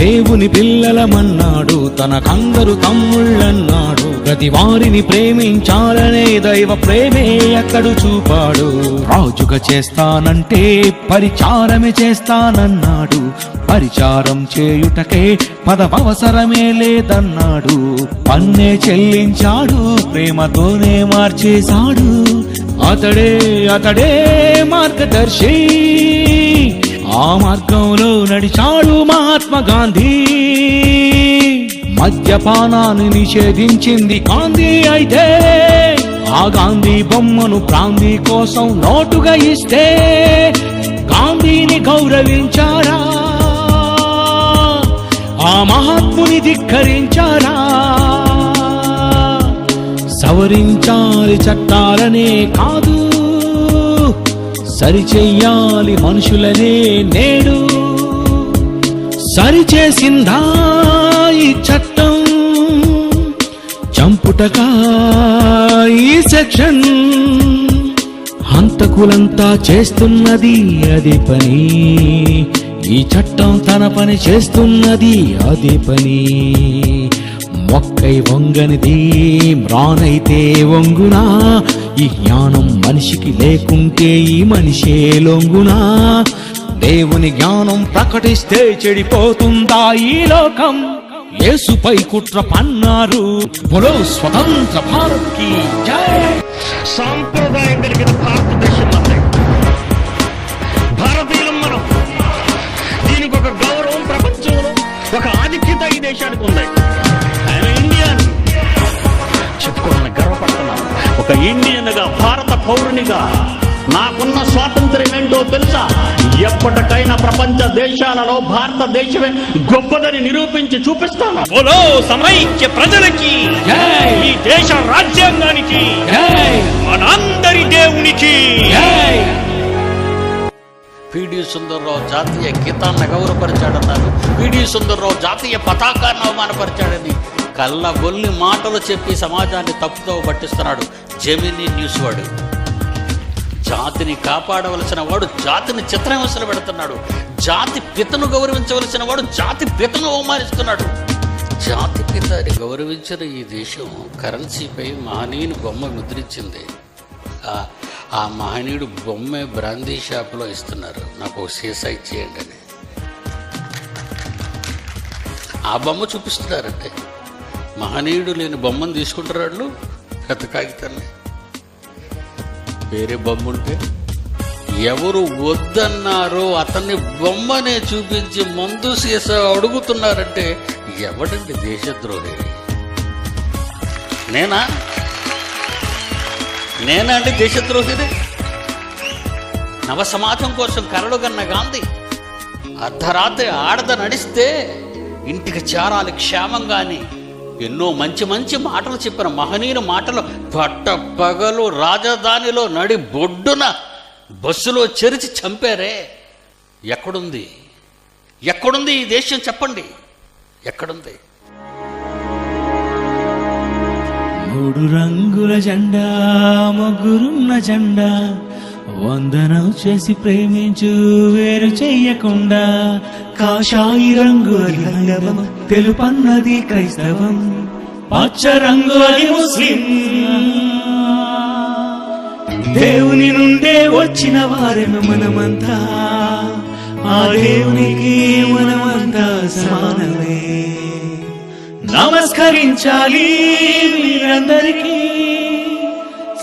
దేవుని పిల్లలమన్నాడు, తనకందరు తమ్ముళ్ళన్నాడు. ప్రతి వారిని ప్రేమించాలనే దైవ ప్రేమే అతడు చూపాడు. రాజుగా చేస్తానంటే పరిచారమే చేస్తానన్నాడు. పరిచారం చేయుటకే పదవసరమే లేదన్నాడు. పన్నే చెల్లించాడు, ప్రేమతోనే మార్చేశాడు. అతడే మార్గదర్శి. ఆ మార్గంలో నడిచాడు మహాత్మా గాంధీ. మద్యపానాన్ని నిషేధించింది గాంధీ అయితే ఆ గాంధీ బొమ్మను గాంధీ కోసం నోటుగా ఇస్తే గాంధీని గౌరవించారా? ఆ మహాత్ముని ధిక్కరించారా? సవరించాలి చట్టాలనే కాదు, సరిచెయ్యాలి మనుషులనే నేడు. సరిచేసిందా ఈ చట్టం? చంపుటగా ఈ సెక్షన్. హంతకులంతా చేస్తున్నది అదే పని, ఈ చట్టం తన పని చేస్తున్నది అదే పని. మొక్కై వంగనిది మ్రానైతే వంగునా, ఈ జ్ఞానం మనిషికి లేకుంటే ఈ మనిషే లొంగునా. దేవుని జ్ఞానం ప్రకటిస్తే చెడిపోతుందా ఈ లోకం? యేసుపై కుట్ర పన్నారు. బోలో స్వతంత్ర భారత్ కి జై. సాంప్రదాయం కలిగిన భారతదేశం అన్నది భారతీయులం మనం. దీనికి ఒక గౌరవం ప్రపంచంలో, ఒక ఆధిక్యత ఈ దేశానికి ఉంది. ఆయన ఇండియన్ చెప్పుకోవాలని గర్వపడుతున్నాను. ఒక ఇండియన్ గా, భారత పౌరునిగా నాకున్న స్వాతంత్ర్యం ఏంటో తెలుసా? ఎప్పటికైనా ప్రపంచ దేశాలలో భారతదేశమే గొప్పదని నిరూపించి చూపిస్తాను. బోలో సమైక్య ప్రజలకి, ఈ దేశ రాజ్యాంగానికి, మనందరి దేవునికి. పిడి సుందర్రావు జాతీయ గీతాన్ని గౌరవపరిచాడన్నారు, పిడి సుందర్రావు జాతీయ పతాకాన్ని అవమానపరిచాడని కళ్ళబొల్లి మాటలు చెప్పి సమాజాన్ని తప్పుతో పట్టిస్తున్నాడు జెమినీ న్యూస్ వాడు. జాతిని కాపాడవలసిన వాడు జాతిని చిత్రహింసలు పెడుతున్నాడు. జాతి పితను గౌరవించవలసిన వాడు జాతి పితను అవమానిస్తున్నాడు. జాతి పితని గౌరవించిన ఈ దేశం కరెన్సీపై మహనీయుని బొమ్మ ముద్రించింది. ఆ మహనీయుడు బొమ్మే బ్రాందీ షాప్లో ఇస్తున్నారు. నాకు సీసా ఇచ్చేయండి అని ఆ బొమ్మ చూపిస్తున్నారంటే మహనీయుడు లేని బొమ్మను తీసుకుంటారు వాళ్ళు. పెద్ద కాగితాన్ని వేరే బొమ్మ ఉంటే ఎవరు వద్దన్నారో అతన్ని బొమ్మనే చూపించి మందు సీసా అడుగుతున్నారంటే ఎవడండి దేశద్రోహి? నేనా అండి దేశద్రోహిని? నవ సమాజం కోసం కరడుగన్న గాంధీ అర్ధరాత్రి ఆడద నడిస్తే ఇంటికి చేరాలి క్షేమంగాని ఎన్నో మంచి మంచి మాటలు చెప్పిన మహనీయుల మాటలు పట్ట పగలు రాజధానిలో నడి బొడ్డున బస్సులో చెరిచి చంపారే. ఎక్కడుంది ఈ దేశం? చెప్పండి, ఎక్కడుంది? మూడు రంగుల జెండా, ముగ్గురున్న జెండా, వందనం చేసి ప్రేమించు వేరు చెయ్యకుండా. కాషాయి రంగు అది హైందవం, తెలుపన్నది క్రైస్తవం, పచ్చ రంగు అది ముస్లిం. దేవుని నుండే వచ్చిన వారేమ మనమంతా, ఆ దేవునికి మనమంతా సమానమే. నమస్కరించాలి వీరందరికీ,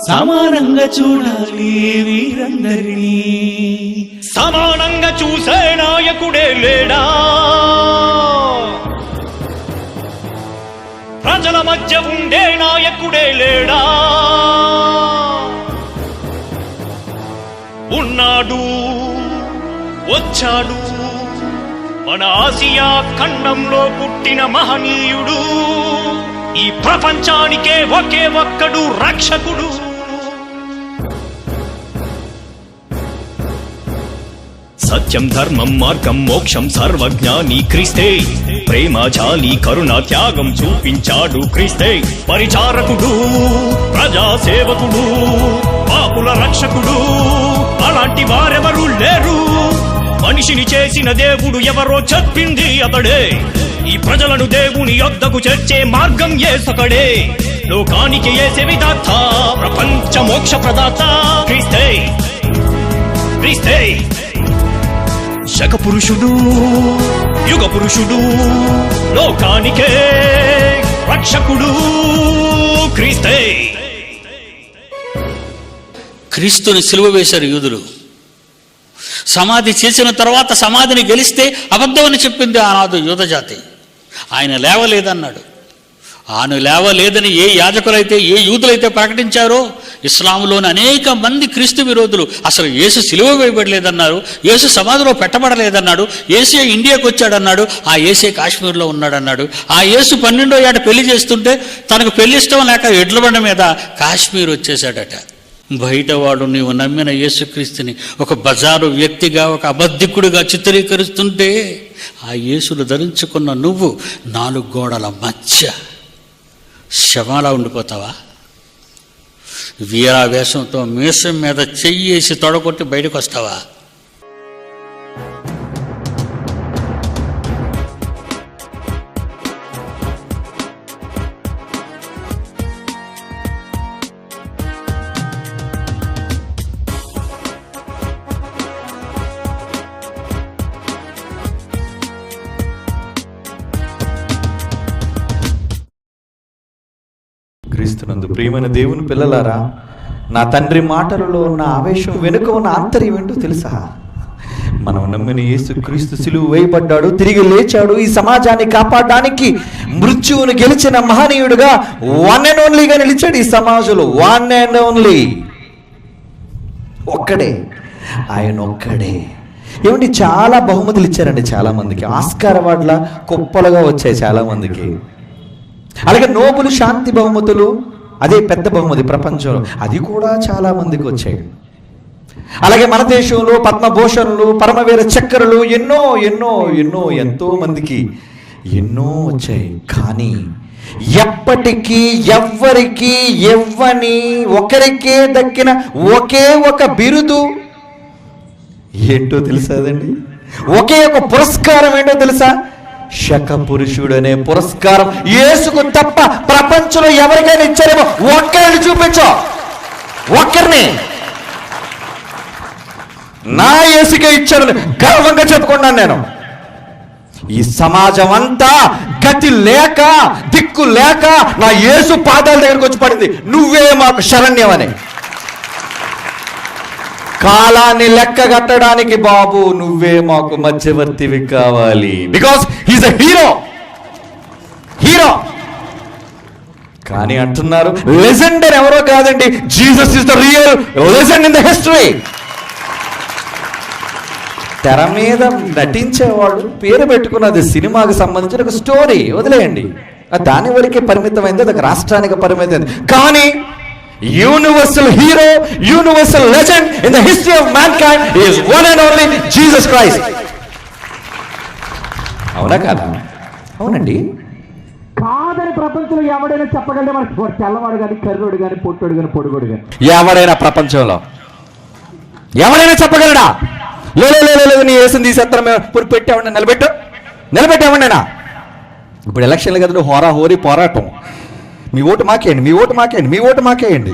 సమానంగా చూడాలి వీరందరినీ. సమానంగా చూసే నాయకుడే లేడా? ప్రజల మధ్య ఉండే నాయకుడే లేడా? ఉన్నాడు, వచ్చాడు మన ఆసియా ఖండంలో పుట్టిన మహనీయుడు. ఈ ప్రపంచానికే ఒకే ఒక్కడు రక్షకుడు. సత్యం ధర్మం మార్గం మోక్షం సర్వజ్ఞాని క్రీస్తే, ప్రేమ జాలి కరుణ త్యాగం చూపించాడు క్రీస్తే. పరిచారకుడు, ప్రజా సేవకుడు, పాపుల రక్షకుడు, అలాంటి వారెవరూ లేరు. మనిషిని చేసిన దేవుడు ఎవరో చెప్పింది అతడే. ఈ ప్రజలను దేవుని యొద్దకు చేర్చే మార్గం యేసొకడే. లోకానికి యేసే విధాత, ప్రపంచ మోక్ష ప్రదాత క్రీస్తే. క్రీస్తే శక పురుషుడు, యుగ పురుషుడు, లోకానికే రక్షకుడు క్రీస్తే. క్రీస్తుని సిలువ వేశారు యూదులు. సమాధి చేసిన తర్వాత సమాధిని గెలిస్తే అబద్ధమని చెప్పింది ఆనాడు యూద జాతి. ఆయన లేవలేదన్నాడు. ఆను లేవలేదని ఏ యాజకులైతే ఏ యూదులైతే ప్రకటించారో, ఇస్లాంలోని అనేక మంది క్రీస్తు విరోధులు అసలు యేసు సిలువ వేయబడలేదన్నారు, యేసు సమాధిలో పెట్టబడలేదన్నాడు, యేసే ఇండియాకు వచ్చాడన్నాడు, ఆ యేసే కాశ్మీర్లో ఉన్నాడన్నాడు, ఆ యేసు 12వ ఏట పెళ్లి చేస్తుంటే తనకు పెళ్లి ఇష్టం లేక ఎడ్ల బండ మీద కాశ్మీర్ వచ్చేసాడట. బయటవాడు నీవు నమ్మిన యేసుక్రీస్తుని ఒక బజారు వ్యక్తిగా, ఒక అబద్ధికుడిగా చిత్రీకరిస్తుంటే ఆ యేసును ధరించుకున్న నువ్వు 4 గోడల మధ్య శవాలా ఉండిపోతావా? వీరావేశంతో మీసం మీద చెయ్యేసి తొడగొట్టి బయటకు వస్తావా? క్రీస్తునందు ప్రియమైన దేవుని పిల్లలారా, నా తండ్రి మాటలలో ఉన్న ఆవేశం వెనుక ఉన్న ఆంతర్యం ఏంటో తెలుసా? మనం నమ్మిన యేసు క్రీస్తు సిలువ వేయబడ్డాడు, తిరిగి లేచాడు, ఈ సమాజాన్ని కాపాడడానికి మృత్యువును గెలిచిన మహనీయుడుగా వన్ అండ్ ఓన్లీగా నిలిచాడు. ఈ సమాజంలో వన్ అండ్ ఓన్లీ ఒక్కడే, ఆయన ఒక్కడే. ఏమండి, చాలా బహుమతులు ఇచ్చారండి చాలా మందికి. ఆస్కార్ అవార్డుల కుప్పలుగా వచ్చాయి చాలా మందికి. అలాగే నోబుల్ శాంతి బహుమతులు, అదే పెద్ద బహుమతి ప్రపంచంలో, అది కూడా చాలా మందికి వచ్చాయి. అలాగే మన దేశంలో పద్మభూషణులు, పరమవీర చక్రలు ఎన్నో ఎన్నో ఎన్నో ఎంతో మందికి ఎన్నో వచ్చాయి. కానీ ఎప్పటికీ ఎవ్వరికి ఇవ్వని, ఒకరికే దక్కిన ఒకే ఒక బిరుదు ఏంటో తెలుసాదండి? ఒకే ఒక పురస్కారం ఏంటో తెలుసా? శక పురుషుడు అనే పురస్కారం. యేసుకు తప్ప ప్రపంచంలో ఎవరికైనా ఇచ్చారేమో ఒక్కరిని చూపించో, ఒక్కరిని. నా యేసుకే ఇచ్చాడు గర్వంగా చెప్పుకున్నాను నేను. ఈ సమాజం అంతా గతి లేక, దిక్కు లేక నా యేసు పాదాల దగ్గరకు వచ్చి పడింది, నువ్వే మాకు శరణ్యమని. కాలాన్ని లెక్క కట్టడానికి బాబు నువ్వే మాకు మధ్యవర్తివి కావాలి. Because he's a hero. కానీ అంటున్నారు లెజెండ్ అని ఎవరో కాదండి, Jesus is the real legend in the history. తెర మీద నటించేవాడు పేరు పెట్టుకున్నది సినిమాకి సంబంధించిన ఒక స్టోరీ, వదిలేయండి. దాని వరకే పరిమితమైంది, అది రాష్ట్రానికి పరిమితమైంది. కానీ universal hero, universal legend in the history of mankind is one and only Jesus Christ. అవునా కాదా? అవునండి. కాదని ప్రపంచంలో ఎవడైనా చెప్పగలడే? మనకు తెల్లవాడు కానీ, కర్రోడు కానీ, పొట్టోడు కానీ, పొడుగోడు కానీ ఎవడైనా ప్రపంచంలో ఎవరైనా చెప్పగలడా? లేదు నీ యేసుని తీసేస్తాను మేము పెట్టామండి, నిలబెట్టామండినా. ఇప్పుడు ఎలక్షన్లు కదా, హోరా హోరీ పోరాటం. మీ ఓటు మాకేయండి.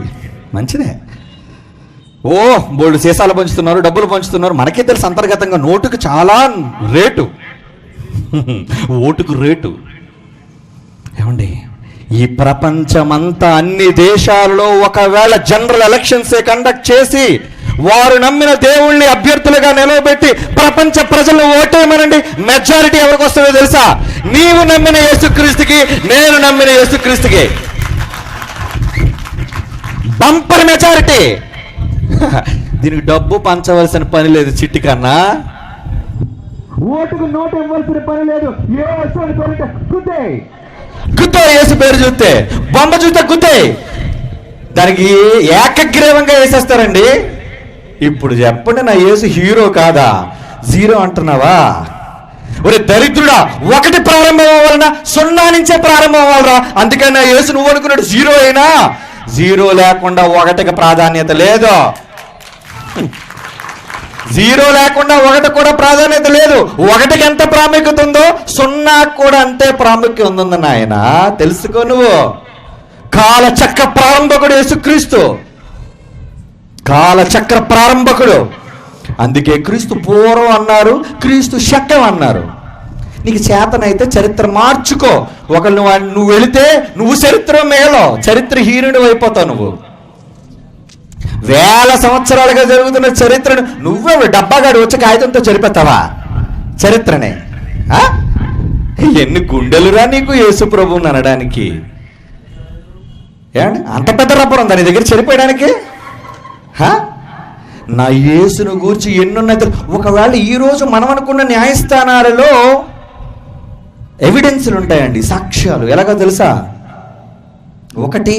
మంచిదే. ఓ బోల్డ్ సీసాలు పంచుతున్నారు, డబ్బులు పంచుతున్నారు. మనకే తెలుసు అంతర్గతంగా నోటుకు చాలా రేటు, ఓటుకు రేటు. ఏమండి, ఈ ప్రపంచమంతా అన్ని దేశాలలో ఒకవేళ జనరల్ ఎలక్షన్సే కండక్ట్ చేసి వారు నమ్మిన దేవుళ్ళని అభ్యర్థులుగా నిలవబెట్టి ప్రపంచ ప్రజలు ఓటేయమనండి, మెజారిటీ ఎవరికి వస్తుందో తెలుసా? నీవు నమ్మిన యేసుక్రీస్తుకి, నేను నమ్మిన యేసుక్రీస్తుకి. Bumper majority. దీనికి డబ్బు పంచవలసిన పని లేదు, చిట్టి కన్నా ఓటుకు నోటు ఇవ్వాల్సిన పని లేదు. గుద్దే యేసు పేరు చూస్తే, బొమ్మ చూస్తే గుద్దే, దానికి ఏకగ్రీవంగా వేసేస్తారండి. ఇప్పుడు చెప్పండి, నా యేసు హీరో కాదా? జీరో అంటున్నావా? ఒరే దరిద్రుడా, 1 ప్రారంభం అవ్వాలన్నా 0 నుంచే ప్రారంభం అవ్వాలరా. అందుకని నా యేసు నువ్వు అనుకున్నాడు జీరో అయినా, జీరో లేకుండా 1కి ప్రాధాన్యత లేదు. జీరో లేకుండా 1 కూడా ప్రాధాన్యత లేదు. 1కి ఎంత ప్రాముఖ్యత ఉందో 0 కూడా అంతే ప్రాముఖ్యత ఉంది నాయన. తెలుసుకో నువ్వు. కాలచక్ర ప్రారంభకుడు యేసుక్రీస్తు, కాలచక్ర ప్రారంభకుడు. అందుకే క్రీస్తు పూర్వం అన్నారు, క్రీస్తు శకం అన్నారు. నీకు చేతనైతే చరిత్ర మార్చుకో. ఒకళ్ళు నువ్వు వెళితే నువ్వు చరిత్ర మేలో చరిత్రహీనుడు అయిపోతావు. నువ్వు వేల సంవత్సరాలుగా జరుగుతున్న చరిత్రను నువ్వే డబ్బాగాడు వచ్చి కాగితంతో చరిపెత్తావా చరిత్రనే? ఎన్ని గుండెలురా నీకు యేసు ప్రభువుని అనడానికి? ఏమండి అంత పెద్ద రబ్బర్ ఉందా నీ దగ్గర చెరిపోయడానికి? నా యేసును గూర్చి ఎన్నున్నది. ఒకవేళ ఈరోజు మనం అనుకున్న న్యాయస్థానాలలో ఎవిడెన్స్లు ఉంటాయండి, సాక్ష్యాలు. ఎలాగో తెలుసా? 1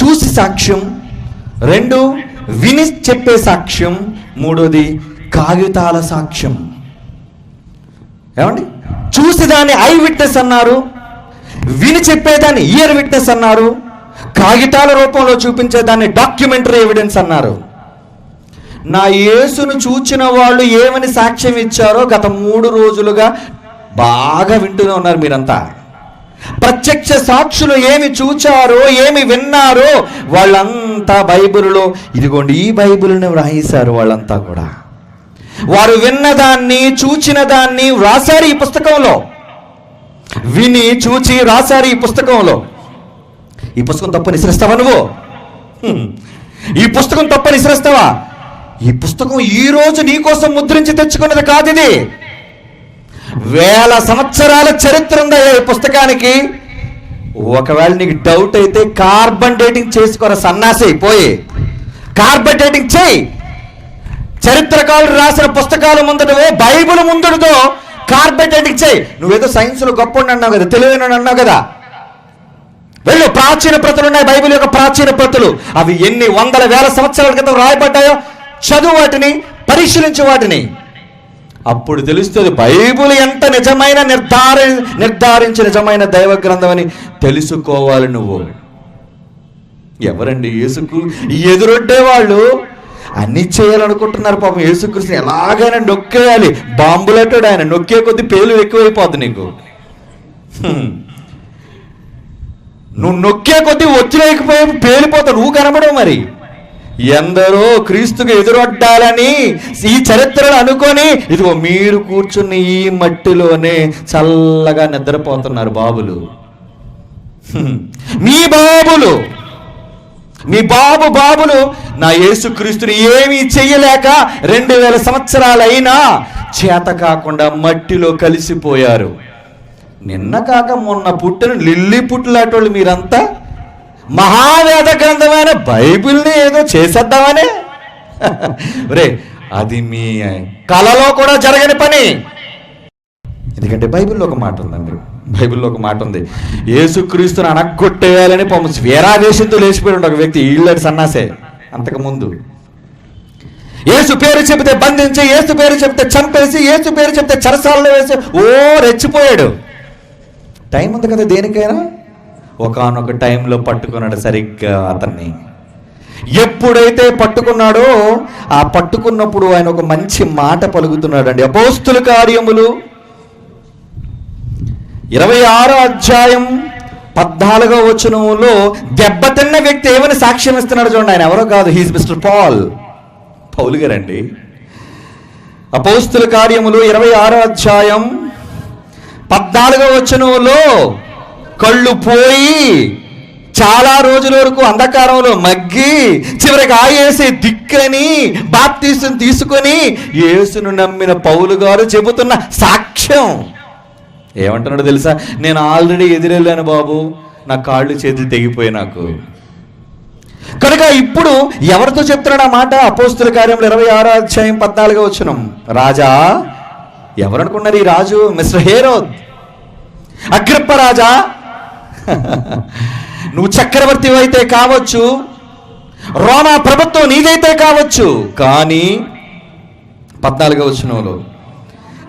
చూసి సాక్ష్యం, 2 విని చెప్పే సాక్ష్యం, 3 కాగితాల సాక్ష్యం. ఏమండి? చూసి దాన్ని ఐ విట్నెస్ అన్నారు, విని చెప్పేదాన్ని ఇయర్ విట్నెస్ అన్నారు, కాగితాల రూపంలో చూపించేదాన్ని డాక్యుమెంటరీ ఎవిడెన్స్ అన్నారు. నా యేసును చూచిన వాళ్ళు ఏమని సాక్ష్యం ఇచ్చారో గత 3 రోజులుగా బాగా వింటూనే ఉన్నారు మీరంతా. ప్రత్యక్ష సాక్షులు ఏమి చూచారో ఏమి విన్నారో వాళ్ళంతా బైబిల్లో, ఇదిగోండి ఈ బైబిల్ని వ్రాయిశారు. వాళ్ళంతా కూడా వారు విన్నదాన్ని చూచిన దాన్ని వ్రాసారు ఈ పుస్తకంలో. విని చూచి రాశారు ఈ పుస్తకంలో. ఈ పుస్తకం తప్పని విసిరిస్తావా నువ్వు? ఈ పుస్తకం తప్పని విసిరిస్తావా? ఈ పుస్తకం ఈ రోజు నీ కోసం ముద్రించి తెచ్చుకున్నది కాదు. ఇది 1000 సంవత్సరాల చరిత్ర ఉందా ఈ పుస్తకానికి. ఒకవేళ నీకు డౌట్ అయితే కార్బన్ డేటింగ్ చేసుకోరా సన్నాసి, పోయి కార్బన్ డేటింగ్ చేయి. చరిత్రకారులు రాసిన పుస్తకాల ముందటవో బైబిల్ ముందటదో కార్బన్ డేటింగ్ చేయి. నువ్వేదో సైన్స్లో గొప్ప అన్నావు కదా, తెలివైన అన్నావు కదా, వెళ్ళు. ప్రాచీన ప్రతులు ఉన్నాయి, బైబిల్ యొక్క ప్రాచీన ప్రతులు. అవి ఎన్ని వందల వేల సంవత్సరాల క్రితం రాయబడ్డాయో చదువు, వాటిని పరిశీలించు వాటిని. అప్పుడు తెలుస్తుంది బైబిల్ ఎంత నిజమైన నిర్ధారించి నిజమైన దైవ గ్రంథం అని తెలుసుకోవాలి నువ్వు. ఎవరండి యేసుకు ఎదురొడ్డే వాళ్ళు? అన్ని చేయాలనుకుంటున్నారు పాపం. యేసుక్రీస్తుని ఎలాగైనా నొక్కేయాలి. బాంబులట్టాడు ఆయన, నొక్కే కొద్ది పేలు ఎక్కువైపోద్ది నీకు. నువ్వు నొక్కే కొద్ది ఒత్తిలేకపోయి పేలిపోతావు, నువ్వు కనబడవు. మరి ఎందరో క్రీస్తుకు ఎదురొడ్డాలని ఈ చరిత్రలు అనుకొని ఇదిగో మీరు కూర్చుని ఈ మట్టిలోనే చల్లగా నిద్రపోతున్నారు బాబులు. మీ బాబులు, మీ బాబులు నా యేసుక్రీస్తుని ఏమీ చెయ్యలేక 2000 సంవత్సరాలైనా చేత కాకుండా మట్టిలో కలిసిపోయారు. నిన్న కాక మొన్న పుట్టిన లిల్లీ పుట్టులాటోళ్ళు మీరంతా మహావేద గ్రంథమైన బైబిల్ని ఏదో చేసేద్దామని. రే, అది మీ కళలో కూడా జరగని పని. ఎందుకంటే బైబిల్లో ఒక మాట ఉందండి, బైబిల్లో ఒక మాట ఉంది. యేసుక్రీస్తుని అనగొట్టేయాలని వీరావేశంతో లేచిపోయాడు ఒక వ్యక్తి, ఈళ్ళటి సన్నాసే. అంతకుముందు యేసు పేరు చెబితే బంధించి, యేసు పేరు చెబితే చంపేసి, యేసు పేరు చెబితే చెరసాలలో వేసి రెచ్చిపోయాడు. టైం ఉంది కదా దేనికైనా. ఒకానొక టైంలో పట్టుకున్నాడు సరిగ్గా అతన్ని. ఎప్పుడైతే పట్టుకున్నాడో ఆ పట్టుకున్నప్పుడు ఆయన ఒక మంచి మాట పలుకుతున్నాడు అండి. అపోస్తుల కార్యములు 26వ అధ్యాయం 14వ వచనంలో దెబ్బతిన్న వ్యక్తి ఏమని సాక్ష్యం ఇస్తున్నాడు చూడండి. ఆయన ఎవరో కాదు, హీస్ మిస్టర్ పౌలు గారండి. అపోస్తుల కార్యములు 26వ అధ్యాయం 14వ వచనంలో కళ్ళు పోయి చాలా రోజుల వరకు అంధకారంలో మగ్గి చివరికి ఆయేసే దిక్కని బాప్తీసం తీసుకొని యేసును నమ్మిన పౌలు గారు చెబుతున్న సాక్ష్యం ఏమంటున్నాడు తెలుసా? నేను ఆల్రెడీ ఎదురెళ్ళాను బాబు, నా కాళ్ళు చేతులు తెగిపోయి నాకు. కనుక ఇప్పుడు ఎవరితో చెప్తున్నాడు ఆ మాట? అపోస్తుల కార్యములు 26వ అధ్యాయం 14వ వచనం. రాజా, ఎవరనుకున్నారు ఈ రాజు? మిస్టర్ హేరోద్, అగ్రిప్ప రాజా, నువ్వు చక్రవర్తి అయితే కావచ్చు, రోమా ప్రభుత్వం నీదైతే కావచ్చు, కానీ 14వ వచనంలో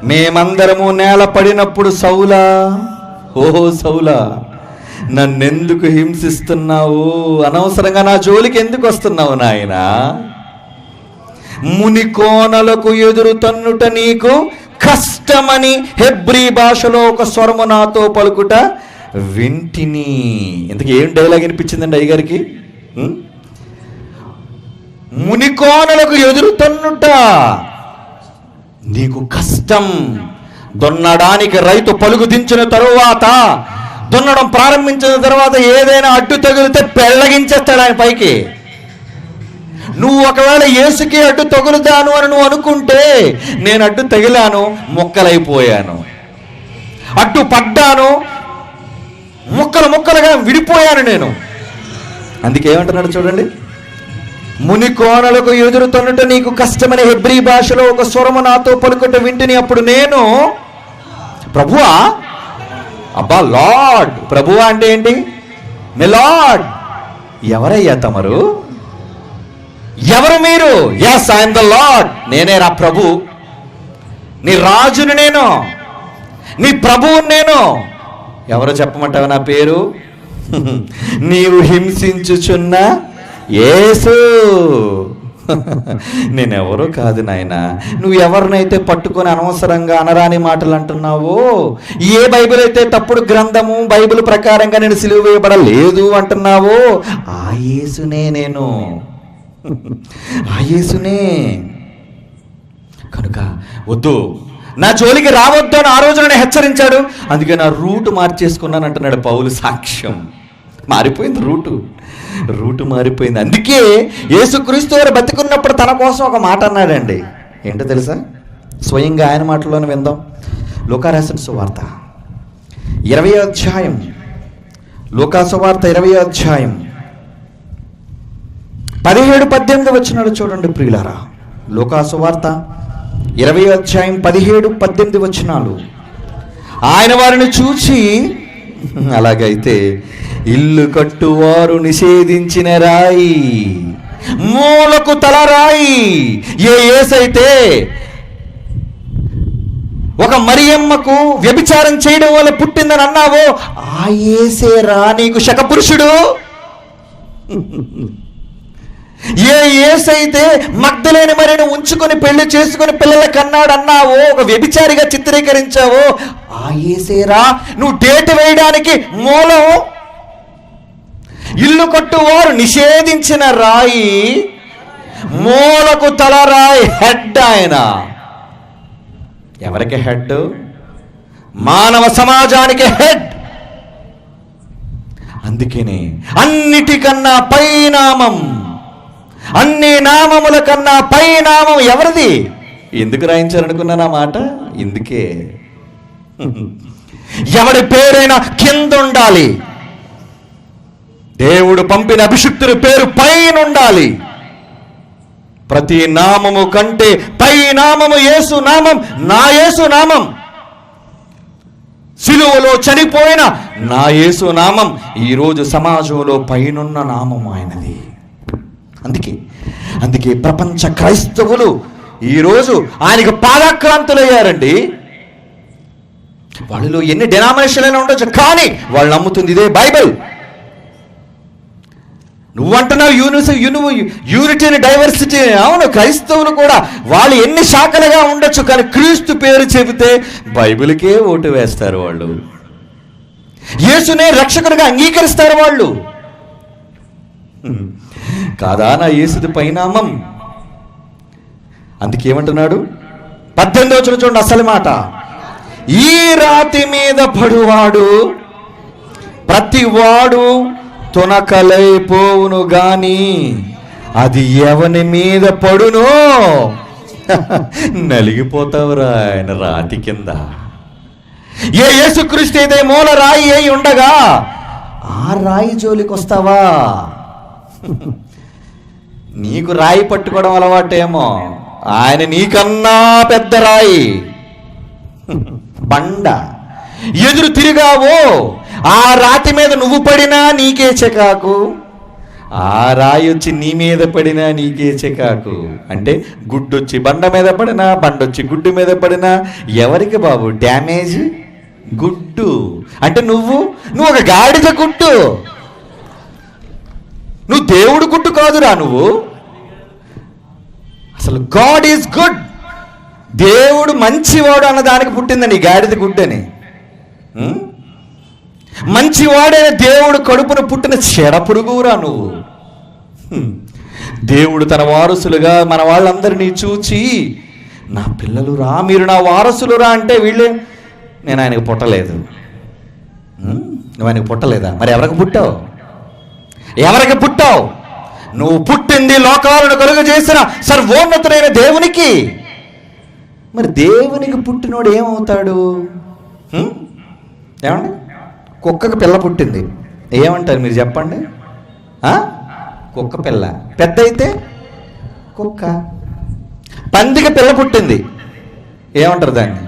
మేమందరము నేల పడినప్పుడు సౌలా, ఓహో సౌలా, నన్నెందుకు హింసిస్తున్నావు? అనవసరంగా నా జోలికి ఎందుకు వస్తున్నావు నాయనా? ముని కోనలకు ఎదురు తన్నుట నీకు కష్టమని హెబ్రీ భాషలో ఒక స్వరము నాతో పలుకుట వింటిని. ఇంతకీ ఏం డైలాగ్ అనిపించిందండి అయ్యగారికి? మునికోనలకు ఎదురుతన్నుట నీకు కష్టం. దున్నడానికి రైతు పలుగు దించిన తరువాత, దున్నడం ప్రారంభించిన తర్వాత ఏదైనా అడ్డు తగిలితే పెళ్ళగించేస్తాడు ఆయన పైకి. నువ్వు ఒకవేళ యేసుకి అడ్డు తగులుతాను అని నువ్వు అనుకుంటే, నేను అడ్డు తగిలాను, ముక్కలైపోయాను. అడ్డు పడ్డాను, ముక్కలుగా విడిపోయాను నేను. అందుకే ఏమంటున్నాడు చూడండి, ముని కోణలకు ఎదురుతొనుట నీకు కష్టమని హెబ్రీ భాషలో ఒక స్వరము నాతో పలుకుట వింటిని. అప్పుడు నేను, ప్రభువా, అబ్బా లార్డ్, ప్రభువా అంటే ఏంటి? My lord. ఎవరయ్యా తమరు? ఎవరు మీరు? Yes, I am the lord. నేనే రా ప్రభు, నీ రాజుని నేను, నీ ప్రభువుని నేను. ఎవరో చెప్పమంటావు నా పేరు? నీవు హింసించుచున్న యేసు. నేనెవరో కాదు నాయన. నువ్వు ఎవరినైతే పట్టుకొని అనవసరంగా అనరాని మాటలు అంటున్నావో, ఏ బైబిల్ అయితే తప్పుడు గ్రంథము, బైబిల్ ప్రకారంగా నేను సిలువ వేయబడలేదు అంటున్నావో, ఆ యేసునే నేను, ఆ యేసునే. కనుక వద్దు, నా జోలికి రావద్దు అని ఆ రోజు నన్ను హెచ్చరించాడు. అందుకే నా రూట్ మార్చేసుకున్నాను అంటున్నాడు పౌలు. సాక్ష్యం మారిపోయింది, రూటు మారిపోయింది. అందుకే యేసుక్రీస్తు వారు బతికున్నప్పుడు తన కోసం ఒక మాట అన్నాడండి. ఏంటో తెలుసా? స్వయంగా ఆయన మాటల్లోనే విందాం. లూకా రాసిన సువార్త 20వ అధ్యాయం, లూకా సువార్త 20వ అధ్యాయం 17-18 వచనాలు చూడండి ప్రియులారా. లూకా సువార్త 20వ అధ్యాయం 17-18 వచనాలు. ఆయన వారిని చూచి, అలాగైతే ఇల్లు కట్టువారు నిషేధించిన రాయి, మూలకు తలరాయి ఏ యేసైతే ఒక మరియమ్మకు వ్యభిచారం చేయడం వల్ల పుట్టిందని అన్నావో, ఆ యేసే రా నీకు శకపురుషుడు. ఏ యేసైతే మగ్దలేని మరియను ఉంచుకొని పెళ్లి చేసుకుని పిల్లల కన్నాడు అన్నావో, ఒక వ్యభిచారిగా చిత్రీకరించావో, ఆ యేసేరా నువ్వు డేట్ వేయడానికి మూలం. ఇల్లు కట్టువారు నిషేధించిన రాయి, మూలకు తలరాయి. హెడ్ ఆయన. ఎవరికి హెడ్? మానవ సమాజానికి హెడ్. అందుకనే అన్నిటికన్నా పైనామం, అన్ని నామముల కన్నా పైనామం ఎవరిది? ఎందుకు రాయించారనుకున్నాను ఆ మాట? ఇందుకే. ఎవడి పేరైనా కింద ఉండాలి, దేవుడు పంపిన అభిషిక్తుని పేరు పైన ఉండాలి. ప్రతి నామము కంటే పై నామము యేసు నామం, నా యేసు నామం. సిలువలో చనిపోయిన నా యేసు నామం ఈరోజు సమాజంలో పైనున్న నామం ఆయనది. అందుకే ప్రపంచ క్రైస్తవులు ఈరోజు ఆయనకు పాదాక్రాంతులయ్యారండి. వాళ్ళలో ఎన్ని డినామినేషన్లు అయినా ఉండొచ్చు, కానీ వాళ్ళు నమ్ముతుంది ఇదే బైబిల్. నువ్వంటున్నావు యూనిటీ అండ్ డైవర్సిటీ. అవును, క్రైస్తవులు కూడా వాళ్ళు ఎన్ని శాఖలుగా ఉండొచ్చు, కానీ క్రీస్తు పేరు చెబితే బైబిల్కే ఓటు వేస్తారు వాళ్ళు. యేసునే రక్షకునిగా అంగీకరిస్తారు వాళ్ళు. కాదా నా యేసుది పైనామం? అందుకేమంటున్నాడు 18వ వచనం చూడండి, అసలు మాట. ఈ రాతి మీద పడువాడు ప్రతివాడు తునకలైపోవును గాని అది ఎవని మీద పడునో నలిగిపోతావురా ఆయన రాతి కింద. ఏ యేసుక్రీస్తు అయితే మూల రాయి అయి ఉండగా ఆ రాయి జోలికి వస్తావా? నీకు రాయి పట్టుకోవడం అలవాటేమో, ఆయన నీకన్నా పెద్ద రాయి, బండ. ఎదురు తిరిగావో ఆ రాతి మీద నువ్వు పడినా నీకే చికాకు, ఆ రాయి వచ్చి నీ మీద పడినా నీకే చికాకు. అంటే గుడ్డొచ్చి బండ మీద పడినా, బండొచ్చి గుడ్డు మీద పడినా ఎవరికి బాబు డ్యామేజ్? గుడ్డు. అంటే నువ్వు ఒక గాడిద గుడ్డు, నువ్వు దేవుడు గుడ్డు కాదురా నువ్వు. అసలు గాడ్ ఈజ్ గుడ్, దేవుడు మంచివాడు అన్న దానికి పుట్టిందని గాడిద గుడ్డని. మంచివాడైన దేవుడు కడుపున పుట్టిన చెడ పురుగురా నువ్వు. దేవుడు తన వారసులుగా మన వాళ్ళందరినీ చూచి, నా పిల్లలు రా, మీరు నా వారసులు రా అంటే వీళ్ళే, నేను ఆయనకు పుట్టలేదు. నువ్వు ఆయనకు పుట్టలేదా? మరి ఎవరికి పుట్టావు? ఎవరికి పుట్టావు? నువ్వు పుట్టింది లోకాలను కలుగ చేసిన సర్వోన్నతుడైన దేవునికి. మరి దేవునికి పుట్టినోడు ఏమవుతాడు? ఏమండి, కుక్కకు పిల్ల పుట్టింది, ఏమంటారు మీరు చెప్పండి? కుక్క పిల్ల. పెద్ద అయితే కుక్క. పందికి పిల్ల పుట్టింది, ఏమంటారు దాన్ని?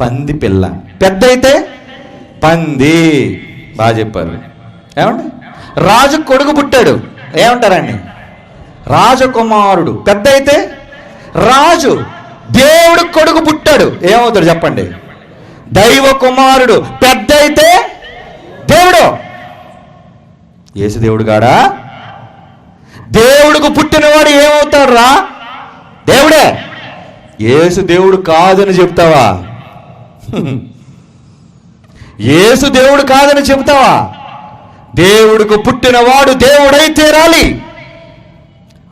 పంది పిల్ల. పెద్ద అయితే పంది. బాగా చెప్పారు. ఏమండి? రాజు కొడుకు పుట్టాడు, ఏమంటారండి? రాజకుమారుడు. పెద్ద అయితే రాజు. దేవుడు కొడుకు పుట్టాడు, ఏమవుతాడు చెప్పండి? దైవ కుమారుడు. పెద్ద అయితే దేవుడు. యేసు దేవుడు కాడా? దేవుడికి పుట్టినవాడు ఏమవుతాడు రా? దేవుడే. యేసు దేవుడు కాదని చెప్తావా? యేసు దేవుడు కాదని చెప్తావా? దేవుడికి పుట్టినవాడు దేవుడైతే రాలి.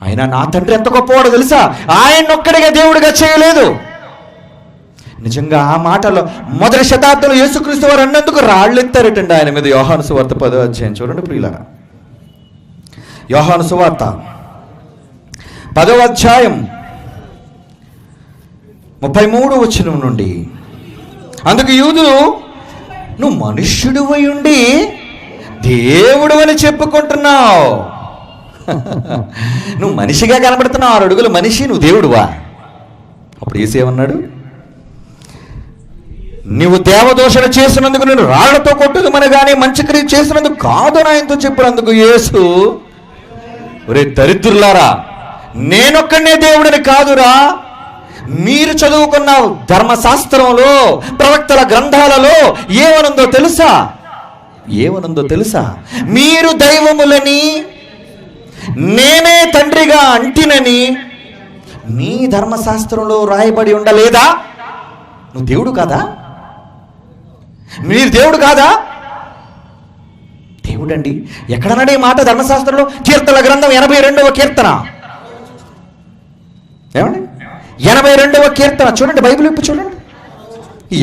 అయినా నా తండ్రి ఎంత గొప్పవాడో తెలుసా? ఆయన ఒక్కడిగా దేవుడిగా చేయలేదు. నిజంగా ఆ మాటలో మొదటి శతాబ్దంలో యేసుక్రీస్తు వారు అన్నందుకు రాళ్ళు ఎత్తారటండి ఆయన మీద. యోహాను సువార్త 10వ అధ్యాయం చూడండి ప్రియులారా. యోహాను సువార్త 10వ అధ్యాయం 33వ వచనం నుండి, అందుకు యూదులు, నువ్వు మనుష్యుడు అయి ఉండి దేవుడు అని చెప్పుకుంటున్నావు. నువ్వు మనిషిగా కనబడుతున్నావు, 6 అడుగుల మనిషి, నువ్వు దేవుడువా? అప్పుడు యేసు ఏమన్నాడు? నువ్వు దేవదోషణ చేసినందుకు నేను రాళ్లతో కొట్టుదమని కానీ మంచి క్రియ చేసినందుకు కాదు అని ఆయనతో చెప్పినందుకు యేసు, ఒరే దరిద్రులారా, నేనొక్కడనే దేవుడిని కాదురా, మీరు చదువుకున్న ధర్మశాస్త్రంలో ప్రవక్తల గ్రంథాలలో ఏమనుందో తెలుసా? ఏమనుందో తెలుసా? మీరు దైవములని నేనే తండ్రిగా అంటినని మీ ధర్మశాస్త్రంలో రాయబడి ఉండలేదా? నువ్వు దేవుడు కాదా? మీరు దేవుడు కాదా? దేవుడండి. ఎక్కడన్నాడు ఈ మాట ధర్మశాస్త్రంలో? కీర్తనల గ్రంథం 82వ కీర్తన. ఏమండి? 82వ కీర్తన చూడండి, బైబిల్ ఇప్పు చూడండి.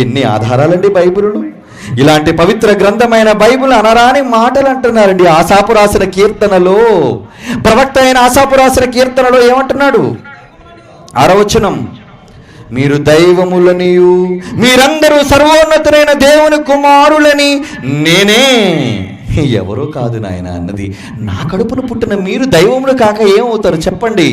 ఎన్ని ఆధారాలండి బైబిలు. ఇలాంటి పవిత్ర గ్రంథమైన బైబిల్ అనరాని మాటలు అంటున్నారండి. ఆసాపు రాసిన కీర్తనలో, ప్రవక్త అయిన ఆసాపు రాసిన కీర్తనలో ఏమంటున్నాడు? 6వ వచనం, మీరు దైవములనియు మీరందరూ సర్వోన్నతులైన దేవుని కుమారులని నేనే. ఎవరో కాదు నాయన అన్నది. నా కడుపును పుట్టిన మీరు దైవములు కాక ఏమవుతారు చెప్పండి?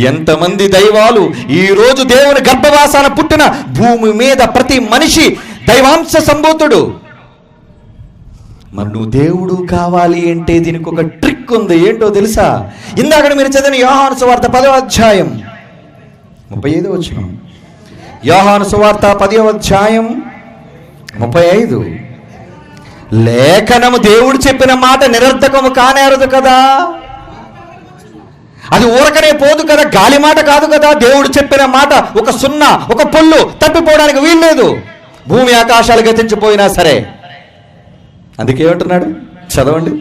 ఎంతమంది దైవాలు ఈరోజు దేవుని గర్భవాసాన పుట్టిన భూమి మీద ప్రతి మనిషి దైవాంశ సంభూతుడు. మరి నువ్వు దేవుడు కావాలి అంటే దీనికి ఒక ట్రిక్ ఉంది. ఏంటో తెలుసా? ఇందాక మీరు చదివిన యోహాను సువార్త 10వ అధ్యాయం 35వ వచనం. యోహాను సువార్త 10వ అధ్యాయం 35. లేఖనము దేవుడు చెప్పిన మాట నిరర్థకము కానేరదు కదా, అది ఊరకనే పోదు కదా, గాలి మాట కాదు కదా. దేవుడు చెప్పిన మాట ఒక సున్నా, ఒక పొల్లు తప్పిపోవడానికి వీల్లేదు, భూమి ఆకాశాలు గతించిపోయినా సరే. అందుకే ఏమంటున్నాడు? చదవండి.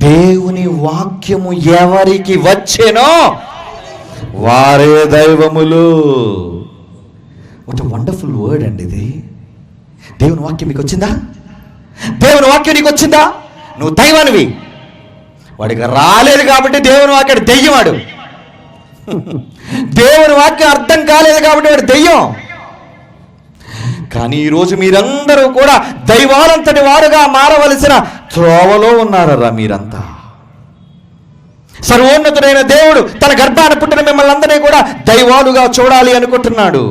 దేవుని వాక్యము ఎవరికి వచ్చేనో వారే దైవములు. వాట్ ఎ వండర్ఫుల్ వర్డ్ అండి ఇది. దేవుని వాక్యం మీకు వచ్చిందా? దేవుని వాక్యం నీకు వచ్చిందా? నువ్వు దైవానివి. వాడికి రాలేదు కాబట్టి దేవుని వాక్యం దెయ్యవాడు. దేవుని వాక్యం అర్థం కాలేదు కాబట్టి వాడు దెయ్యం. కానీ ఈరోజు మీరందరూ కూడా దైవాలంతటి వారుగా మారవలసిన త్రోవలో ఉన్నారా మీరంతా. సర్వోన్నతుడైన దేవుడు తన గర్భాన పుట్టిన మిమ్మల్ని అందరినీ కూడా దైవాలుగా చూడాలి అనుకుంటున్నాడు.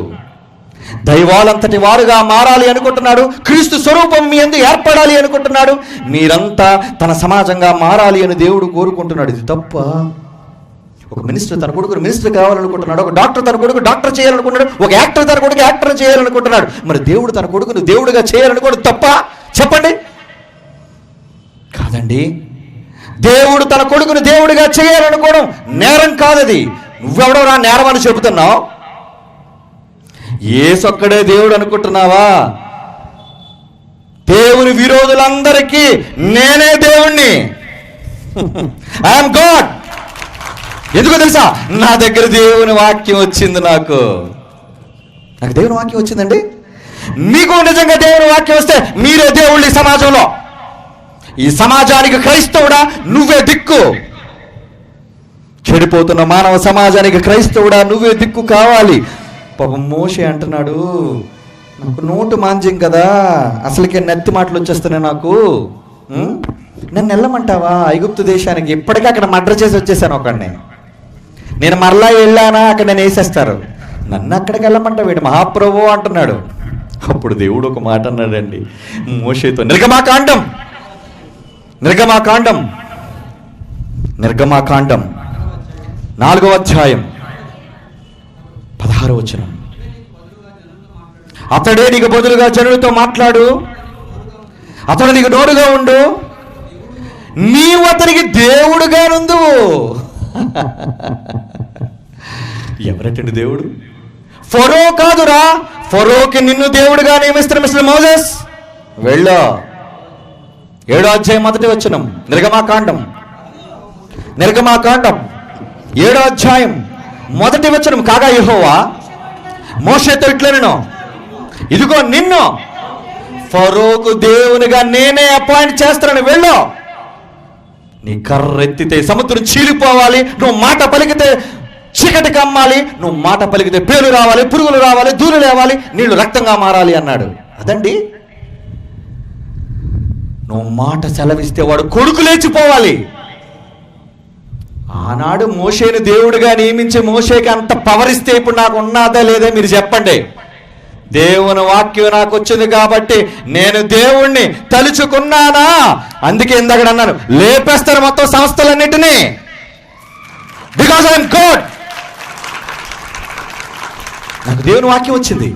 దైవాలంతటి వారుగా మారాలి అనుకుంటున్నాడు. క్రీస్తు స్వరూపం మీ యందు ఏర్పడాలి అనుకుంటున్నాడు. మీరంతా తన సమాజంగా మారాలి అని దేవుడు కోరుకుంటున్నాడు. ఇది తప్ప? ఒక మినిస్టర్ తన కొడుకు మినిస్టర్ కావాలనుకుంటున్నాడు, ఒక డాక్టర్ తన కొడుకు డాక్టర్ చేయాలనుకుంటున్నాడు, ఒక యాక్టర్ తన కొడుకు యాక్టర్ చేయాలనుకుంటున్నాడు. మరి దేవుడు తన కొడుకును దేవుడిగా చేయాలనుకోవడం తప్ప చెప్పండి? కాదండి. దేవుడు తన కొడుకును దేవుడిగా చేయాలనుకోవడం నేరం కాదది. నువ్వెవడో నేరం అని చెబుతున్నావు? యేసొక్కడే దేవుడు అనుకుంటున్నావా? దేవుని విరోధులందరికీ నేనే దేవుణ్ణి. I'm God. ఎందుకో తెలుసా? నా దగ్గర దేవుని వాక్యం వచ్చింది. నాకు దేవుని వాక్యం వచ్చిందండి. మీకు నిజంగా దేవుని వాక్యం వస్తే మీరే దేవుళ్ళు. ఈ సమాజంలో, ఈ సమాజానికి క్రైస్తవుడా నువ్వే దిక్కు. చెడిపోతున్న మానవ సమాజానికి క్రైస్తవుడా నువ్వే దిక్కు కావాలి. పాపం మోషే అంటున్నాడు, నాకు నోటు మాంజ్యం కదా, అసలుకే నెత్తి మాటలు వచ్చేస్తున్నాయి నాకు. నన్ను వెళ్ళమంటావా ఐగుప్తు దేశానికి? ఇప్పటికీ అక్కడ మర్డర్ చేసి వచ్చేసాను ఒకడిని. నేను మరలా వెళ్ళానా అక్కడ నేను వేసేస్తారు. నన్ను అక్కడికి వెళ్ళమంటావు వీడు మహాప్రభు అంటున్నాడు. అప్పుడు దేవుడు ఒక మాట అన్నాడండి మోషేతో, నిర్గమాకాండం 4వ అధ్యాయం 16వ వచనం. అతడే నీకు బదులుగా జనులతో మాట్లాడు, అతడు నీకు నోడుగా ఉండు, నీవు అతనికి దేవుడుగా నుందువు. ఎవరటండి దేవుడు? ఫరో కాదురా, ఫరోకి నిన్ను దేవుడుగా నియమిస్తున్న మిస్టర్ మోసెస్. వెళ్ళో 7వ అధ్యాయం 1వ వచనం. నిర్గమాకాండం 7వ అధ్యాయం 1వ వచనం. కాగా యెహోవా మోషేతో ఇట్లనెను, ఇదిగో నిన్ను ఫరోకు దేవునిగా నేనే అపాయింట్ చేస్తానని. వెళ్ళు, నీ కర్ర ఎత్తితే సముద్రం చీలిపోవాలి, నువ్వు మాట పలికితే చీకటి కమ్మాలి, నువ్వు మాట పలికితే పేలు రావాలి, పురుగులు రావాలి, దూలు లేవాలి, నీళ్లు రక్తంగా మారాలి అన్నాడు. అదండి, నువ్వు మాట సెలవిస్తే వాడు కొడుకు లేచిపోవాలి. ఆనాడు మోషేను దేవుడిగా నియమించి మోషేకి అంత పవర్ ఇస్తే ఇప్పుడు నాకు ఉన్నదా లేదా మీరు చెప్పండి. దేవుని వాక్యం నాకు వచ్చింది కాబట్టి నేను దేవుణ్ణి తలుచుకున్నానా? అందుకే ఇందాక అన్నాను, లేపేస్తాను మొత్తం సంస్థలన్నిటినీ. Because I'm God. నాకు దేవుని వాక్యం వచ్చింది,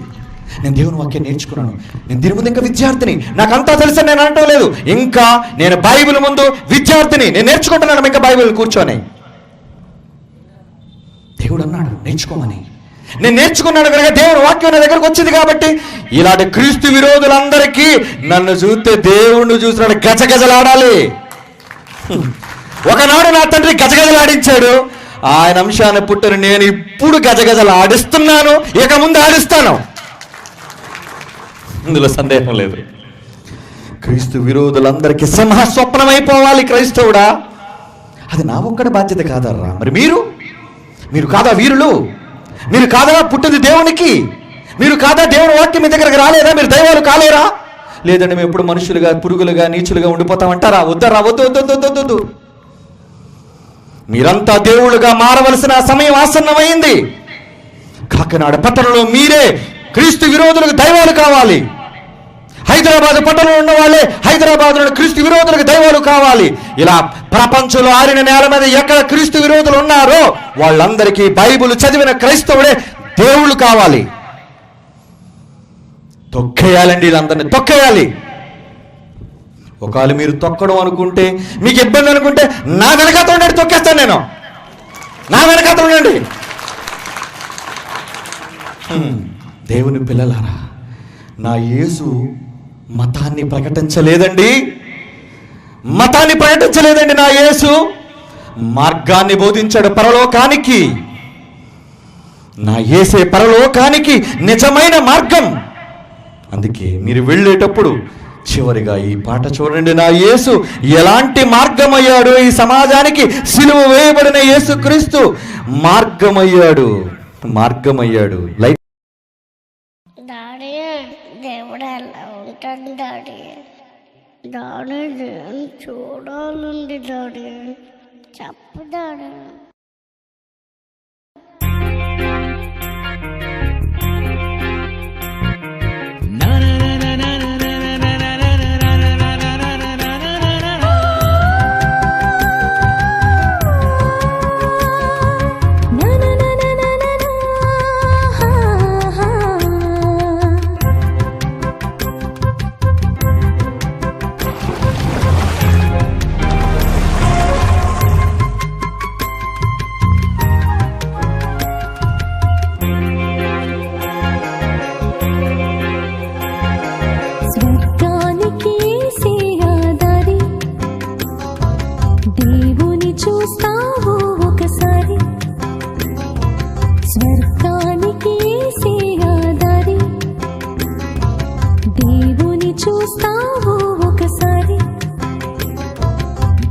నేను దేవుని వాక్యం నేర్చుకున్నాను. నేను దీని ముందు ఇంకా విద్యార్థిని, నాకంతా తెలుసని నేను అనటం లేదు. ఇంకా నేను బైబిల్ ముందు విద్యార్థిని, నేను నేర్చుకుంటున్నాను ఇంకా బైబిల్ కూర్చొని. దేవుడు అన్నాడు నేర్చుకోమని, నేను నేర్చుకున్నాను కనుక దేవుని వాక్యం నా దగ్గరకు వచ్చింది కాబట్టి ఇలాంటి క్రీస్తు విరోధులందరికీ నన్ను చూస్తే దేవుణ్ణి చూసినాడు గజగజలాడాలి. ఒకనాడు నా తండ్రి గజగజలాడించాడు, ఆయన అంశాన్ని పుట్టిన నేను ఇప్పుడు గజగజలు ఆడిస్తున్నాను, ఇక ముందు ఆడిస్తాను, ఇందులో సందేహం లేదు. క్రీస్తు విరోధులందరికీ సింహ స్వప్నమైపోవాలి క్రైస్తవుడా. అది నా ఒక్కడి బాధ్యత కాదర్రా. మరి మీరు కాదా వీరులు? మీరు కాదా పుట్టింది దేవునికి? మీరు కాదా దేవుని వాక్యం మీ దగ్గరకు రాలేదా? మీరు దైవాలు కాలేరా? లేదండి మేము ఎప్పుడు మనుషులుగా పురుగులుగా నీచులుగా ఉండిపోతామంటారా? వద్దరా, వద్దు. మీరంతా దేవుళ్ళుగా మారవలసిన సమయం ఆసన్నమైంది. కాకినాడ పట్టణంలో మీరే క్రీస్తు విరోధులకు దైవాలు కావాలి. హైదరాబాద్ పట్టణంలో ఉన్న వాళ్ళే హైదరాబాద్లో క్రీస్తు విరోధులకు దైవాలు కావాలి. ఇలా ప్రపంచంలో ఆరిన నేల మీద ఎక్కడ క్రీస్తు విరోధులు ఉన్నారో వాళ్ళందరికీ బైబిల్ చదివిన క్రైస్తవుడే దేవుళ్ళు కావాలి. తొక్కేయాలండి, వీళ్ళందరినీ తొక్కేయాలి. ఒకవేళ మీరు తొక్కడం అనుకుంటే, మీకు ఇబ్బంది అనుకుంటే నా వెనకాత ఉండండి, తొక్కేస్తాను నేను. నా వెనకాత ఉండండి. దేవుని పిల్లలారా, నా యేసు మతాన్ని ప్రకటించలేదండి. నా యేసు మార్గాన్ని బోధించాడు పరలోకానికి. నా యేసే పరలోకానికి నిజమైన మార్గం. అందుకే మీరు వెళ్ళేటప్పుడు చివరిగా ఈ పాట చూడండి. నా యేసు ఎలాంటి మార్గమయ్యాడు ఈ సమాజానికి? సిలువ వేయబడిన యేసు క్రీస్తు మార్గమయ్యాడు. లైఫ్ డాడీ, దేవుడు ఎలా ఉంటాడు డాడీ? దేవుని చూడాలండి డాడీ, చెప్పు డాడీ.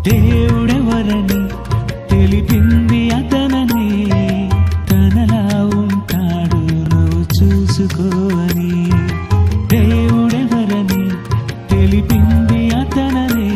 దేవుడెవరని తెలిపింది అతనని, తనలా ఉంటాడు నువ్వు చూసుకోని. దేవుడెవరని తెలిపింది అతనని,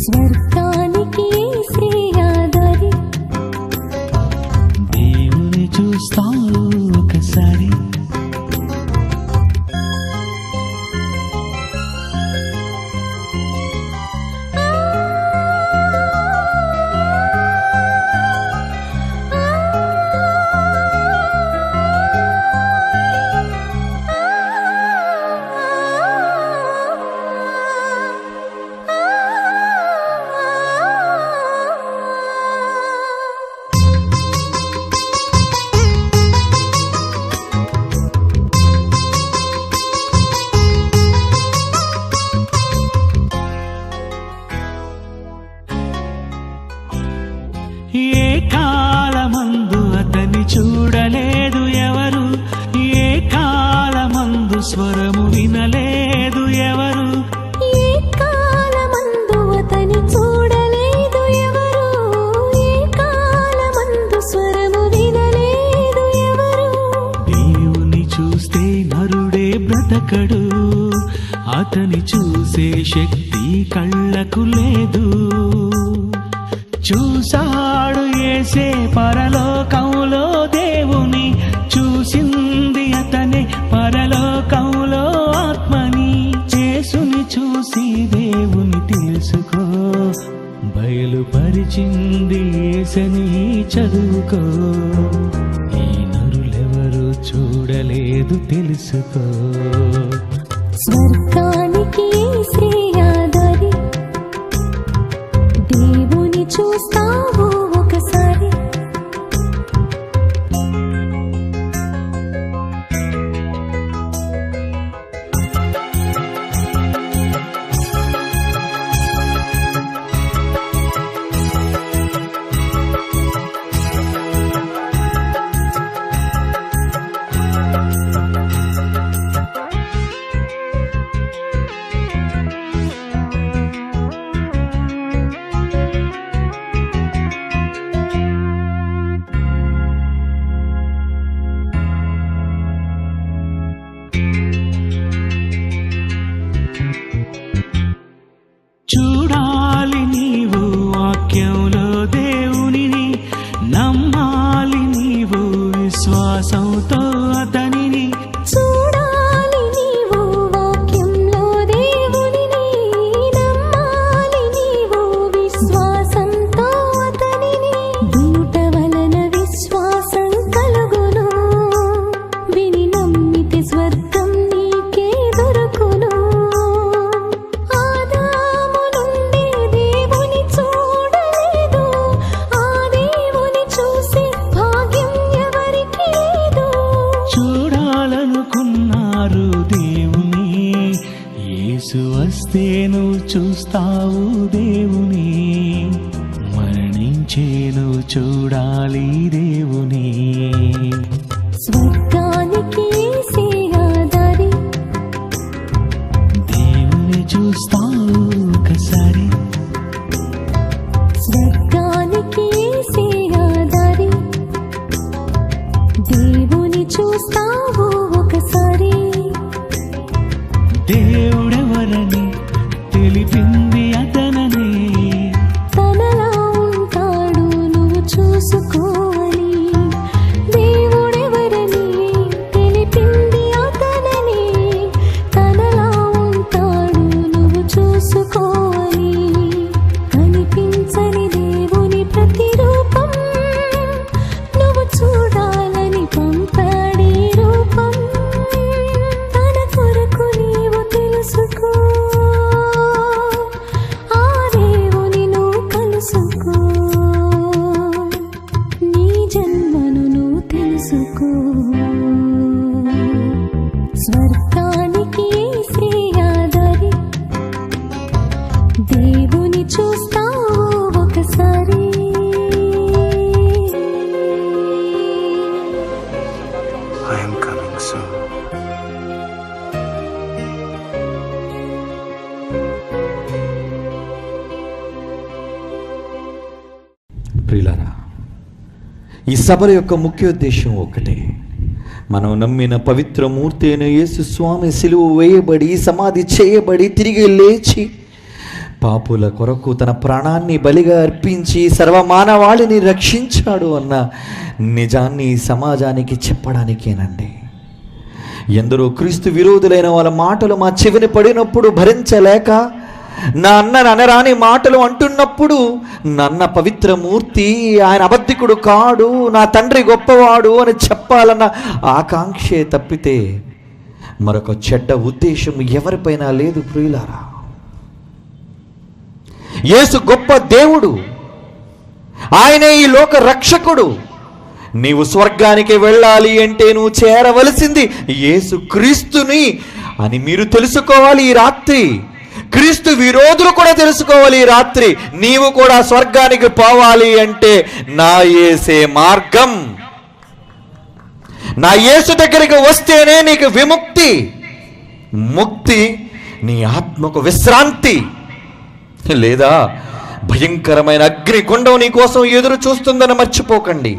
స్వర్గానికి శ్రేయాదారి దేవుని చూస్తావు ఒకసారి. ఏ కాలమందు అతన్ని చూడలేదు ఎవరు, ఏ కాలమందు స్వరము వినలేదు ఎవరు, ఏ కాలమందు అతని చూడలేదు ఎవరు, ఏ కాలమందు స్వరము వినలేదు ఎవరు. దేవుని చూస్తే నరుడే బ్రతకడు, అతని చూసే శక్తి కళ్ళకు లేదు. చూసాడు యేసే పరలోకంలో దేవుని, చూసింది అతనే పరలోకంలో ఆత్మని. యేసుని చూసి దేవుని తెలుసుకో, బయలుపరిచింది యేసని చదువుకో. ఈ నరులెవరు చూడలేదు తెలుసుకో. స్వర్గానికి శ్రేయాదారి దేవుని చూస్తావు ఒకసారి. చూడాలి నీవు వాక్యంలో దేవునిని, నమ్మాలి నీవు విశ్వాసంతో అతనిని. చూడాలి నీవు వాక్యంలో దేవునిని, నమ్మాలి నీవు విశ్వాసంతో అతనిని. దూట వలన విశ్వాసం కలుగును, విని నమ్మితే స్వర్గం నీకే దొరుకును. ఆదాము నుండి దేవుని చూడలేదు, ఆ దేవుని చూసే భాగ్యం ఎవరికి లేదు. చూడాలనుకున్నారు దేవుని, యేసు వస్తే నువ్వు చూస్తావు దేవుని. మరణించే నువ్వు చూడాలి దేవుని. స్వర్గానికి శ్రేయాదారి దేవుని చూస్తావు ఒకసారి. స్వర్గానికి శ్రేయాదారి దేవుని చూస్తావు ఒకసారి. దేవుడెవరని తెలిపింది అతననే, తనలా ఉంటాడు నువ్వు చూసుకోవాలి. దేవుడెవరని తెలిపింది అతననే, తనలా ఉంటాడు నువ్వు చూసుకోవాలి. కనిపించని దేవుని ప్రతిరూపం నువ్వు చూడాలని పంపాడి రూపం. తన కొరకు నీవు తెలుసుకో, ఆ దేవుని నువ్వు కలుసుకో. నీ జన్మను నువ్వు తెలుసుకో. స్వర్గానికి శ్రేయాదారి దేవుని చూస్తావు ఒకసారి. I am coming soon. ప్రియులారా, ఈ సభల యొక్క ముఖ్య ఉద్దేశం ఒకటే. మనం నమ్మిన పవిత్రమూర్తి అయిన యేసు స్వామి సిలువ వేయబడి సమాధి చేయబడి తిరిగి లేచి పాపుల కొరకు తన ప్రాణాన్ని బలిగా అర్పించి సర్వమానవాళిని రక్షించాడు అన్న నిజాన్ని సమాజానికి చెప్పడానికేనండి. ఎందరో క్రీస్తు విరోధులైన వాళ్ళ మాటలు మా చెవిని పడినప్పుడు భరించలేక నా అన్న అనరాని మాటలు అంటున్నప్పుడు నన్న పవిత్రమూర్తి ఆయన అబద్ధికుడు కాడు, నా తండ్రి గొప్పవాడు అని చెప్పాలన్న ఆకాంక్షే తప్పితే మరొక చెడ్డ ఉద్దేశం ఎవరిపైనా లేదు ప్రియులారా. యేసు గొప్ప దేవుడు, ఆయనే ఈ లోక రక్షకుడు. నీవు స్వర్గానికి వెళ్ళాలి అంటే నువ్వు చేరవలసింది యేసు క్రీస్తుని అని మీరు తెలుసుకోవాలి ఈ రాత్రి. క్రీస్తు విరోధులు కూడా తెలుసుకోవాలి ఈ రాత్రి. నీవు కూడా స్వర్గానికి పోవాలి అంటే నా యేసే మార్గం. నా యేసు దగ్గరికి వస్తేనే నీకు విముక్తి, ముక్తి, నీ ఆత్మకు విశ్రాంతి. లేదా భయంకరమైన అగ్నిగుండం నీ కోసం ఎదురు చూస్తుందని మర్చిపోకండి.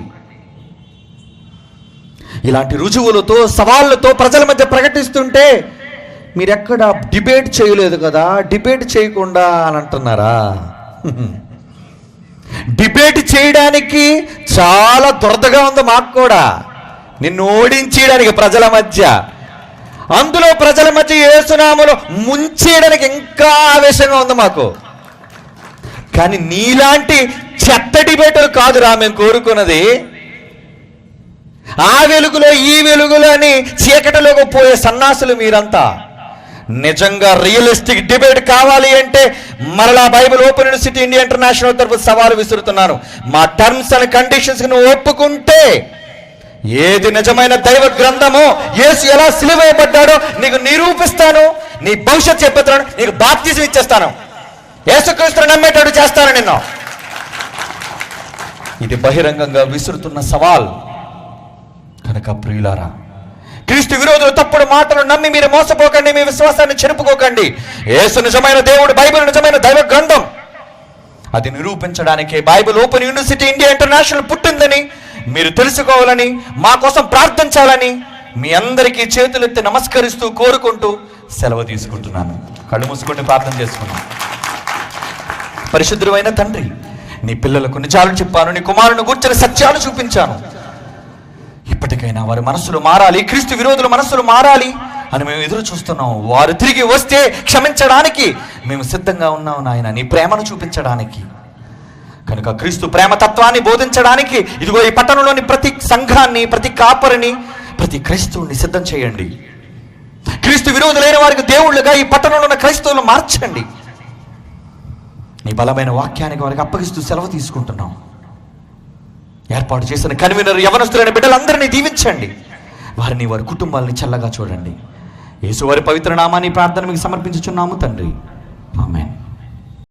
ఇలాంటి రుజువులతో సవాళ్ళతో ప్రజల మధ్య ప్రకటిస్తుంటే మీరెక్కడ డిబేట్ చేయలేదు కదా, డిబేట్ చేయకుండా అని అంటున్నారా? డిబేట్ చేయడానికి చాలా దురదగా ఉంది మాకు కూడా, నిన్ను ఓడించేయడానికి ప్రజల మధ్య, అందులో ప్రజల మధ్య యేసునామములో ముంచేయడానికి ఇంకా ఆవేశంగా ఉంది మాకు. కానీ నీలాంటి చెత్త డిబేటర్లు కాదురా మేము కోరుకున్నది. ఆ వెలుగులో ఈ వెలుగులో అని చీకటిలోకి పోయే సన్నాసులు మీరంతా. నిజంగా రియలిస్టిక్ డిబేట్ కావాలి అంటే మరలా Bible Open University India international తరఫు సవాలు విసురుతున్నాను. మా టర్మ్స్ అండ్ కండిషన్స్ నువ్వు ఒప్పుకుంటే ఏది నిజమైన దైవ గ్రంథమో, యేసు ఎలా సిలువేయబడ్డాడో నీకు నిరూపిస్తాను. నీ భవిష్యత్ చెప్పేస్తాను, నీకు బాప్తిజం ఇచ్చేస్తాను, యేసుక్రీస్తుని నమ్మేటట్టు చేస్తాను నిన్ను. ఇది బహిరంగంగా విసురుతున్న సవాల్. కనుక ప్రియులారా, క్రీస్తు విరోధులు తప్పుడు మాటలు నమ్మి మీరు మోసపోకండి, మీ విశ్వాసాన్ని చెరుపుకోకండి. యేసు నిజమైన దేవుడు, బైబిల్ నిజమైన దైవ గ్రంథం. అది నిరూపించడానికే Bible Open University India International పుట్టిందని మీరు తెలుసుకోవాలని, మా కోసం ప్రార్థించాలని మీ అందరికీ చేతులెత్తి నమస్కరిస్తూ కోరుకుంటూ సెలవు తీసుకుంటున్నాను. కళ్ళు మూసుకొని ప్రార్థన చేసుకున్నాను. పరిశుద్ధుడైన తండ్రి, నీ పిల్లలకు నిజాలు చెప్పాను, నీ కుమారుని గూర్చిన సత్యాలు చూపించాను. ఇప్పటికైనా వారి మనస్సులు మారాలి, క్రీస్తు విరోధుల మనస్సులు మారాలి అని మేము ఎదురు చూస్తున్నాం. వారు తిరిగి వస్తే క్షమించడానికి మేము సిద్ధంగా ఉన్నాం నాయన, నీ ప్రేమను చూపించడానికి. కనుక క్రీస్తు ప్రేమ తత్వాన్ని బోధించడానికి ఇదిగో ఈ పట్టణంలోని ప్రతి సంఘాన్ని, ప్రతి కాపరిని, ప్రతి క్రైస్తవుని సిద్ధం చేయండి. క్రీస్తు విరోధులైన వారికి దేవుళ్ళుగా ఈ పట్టణంలో ఉన్న క్రైస్తవులు మార్చండి. నీ బలమైన వాక్యానికి వారికి అప్పగిస్తూ సెలవు తీసుకుంటున్నాం. ఏర్పాటు చేసిన కన్వీనర్ యవనస్తులైన బిడ్డలందరినీ దీవించండి. వారిని, వారి కుటుంబాలని చల్లగా చూడండి. యేసు వారి పవిత్ర నామాన్ని ప్రార్థన మీకు సమర్పించుచున్నాము తండ్రి. ఆమేన్.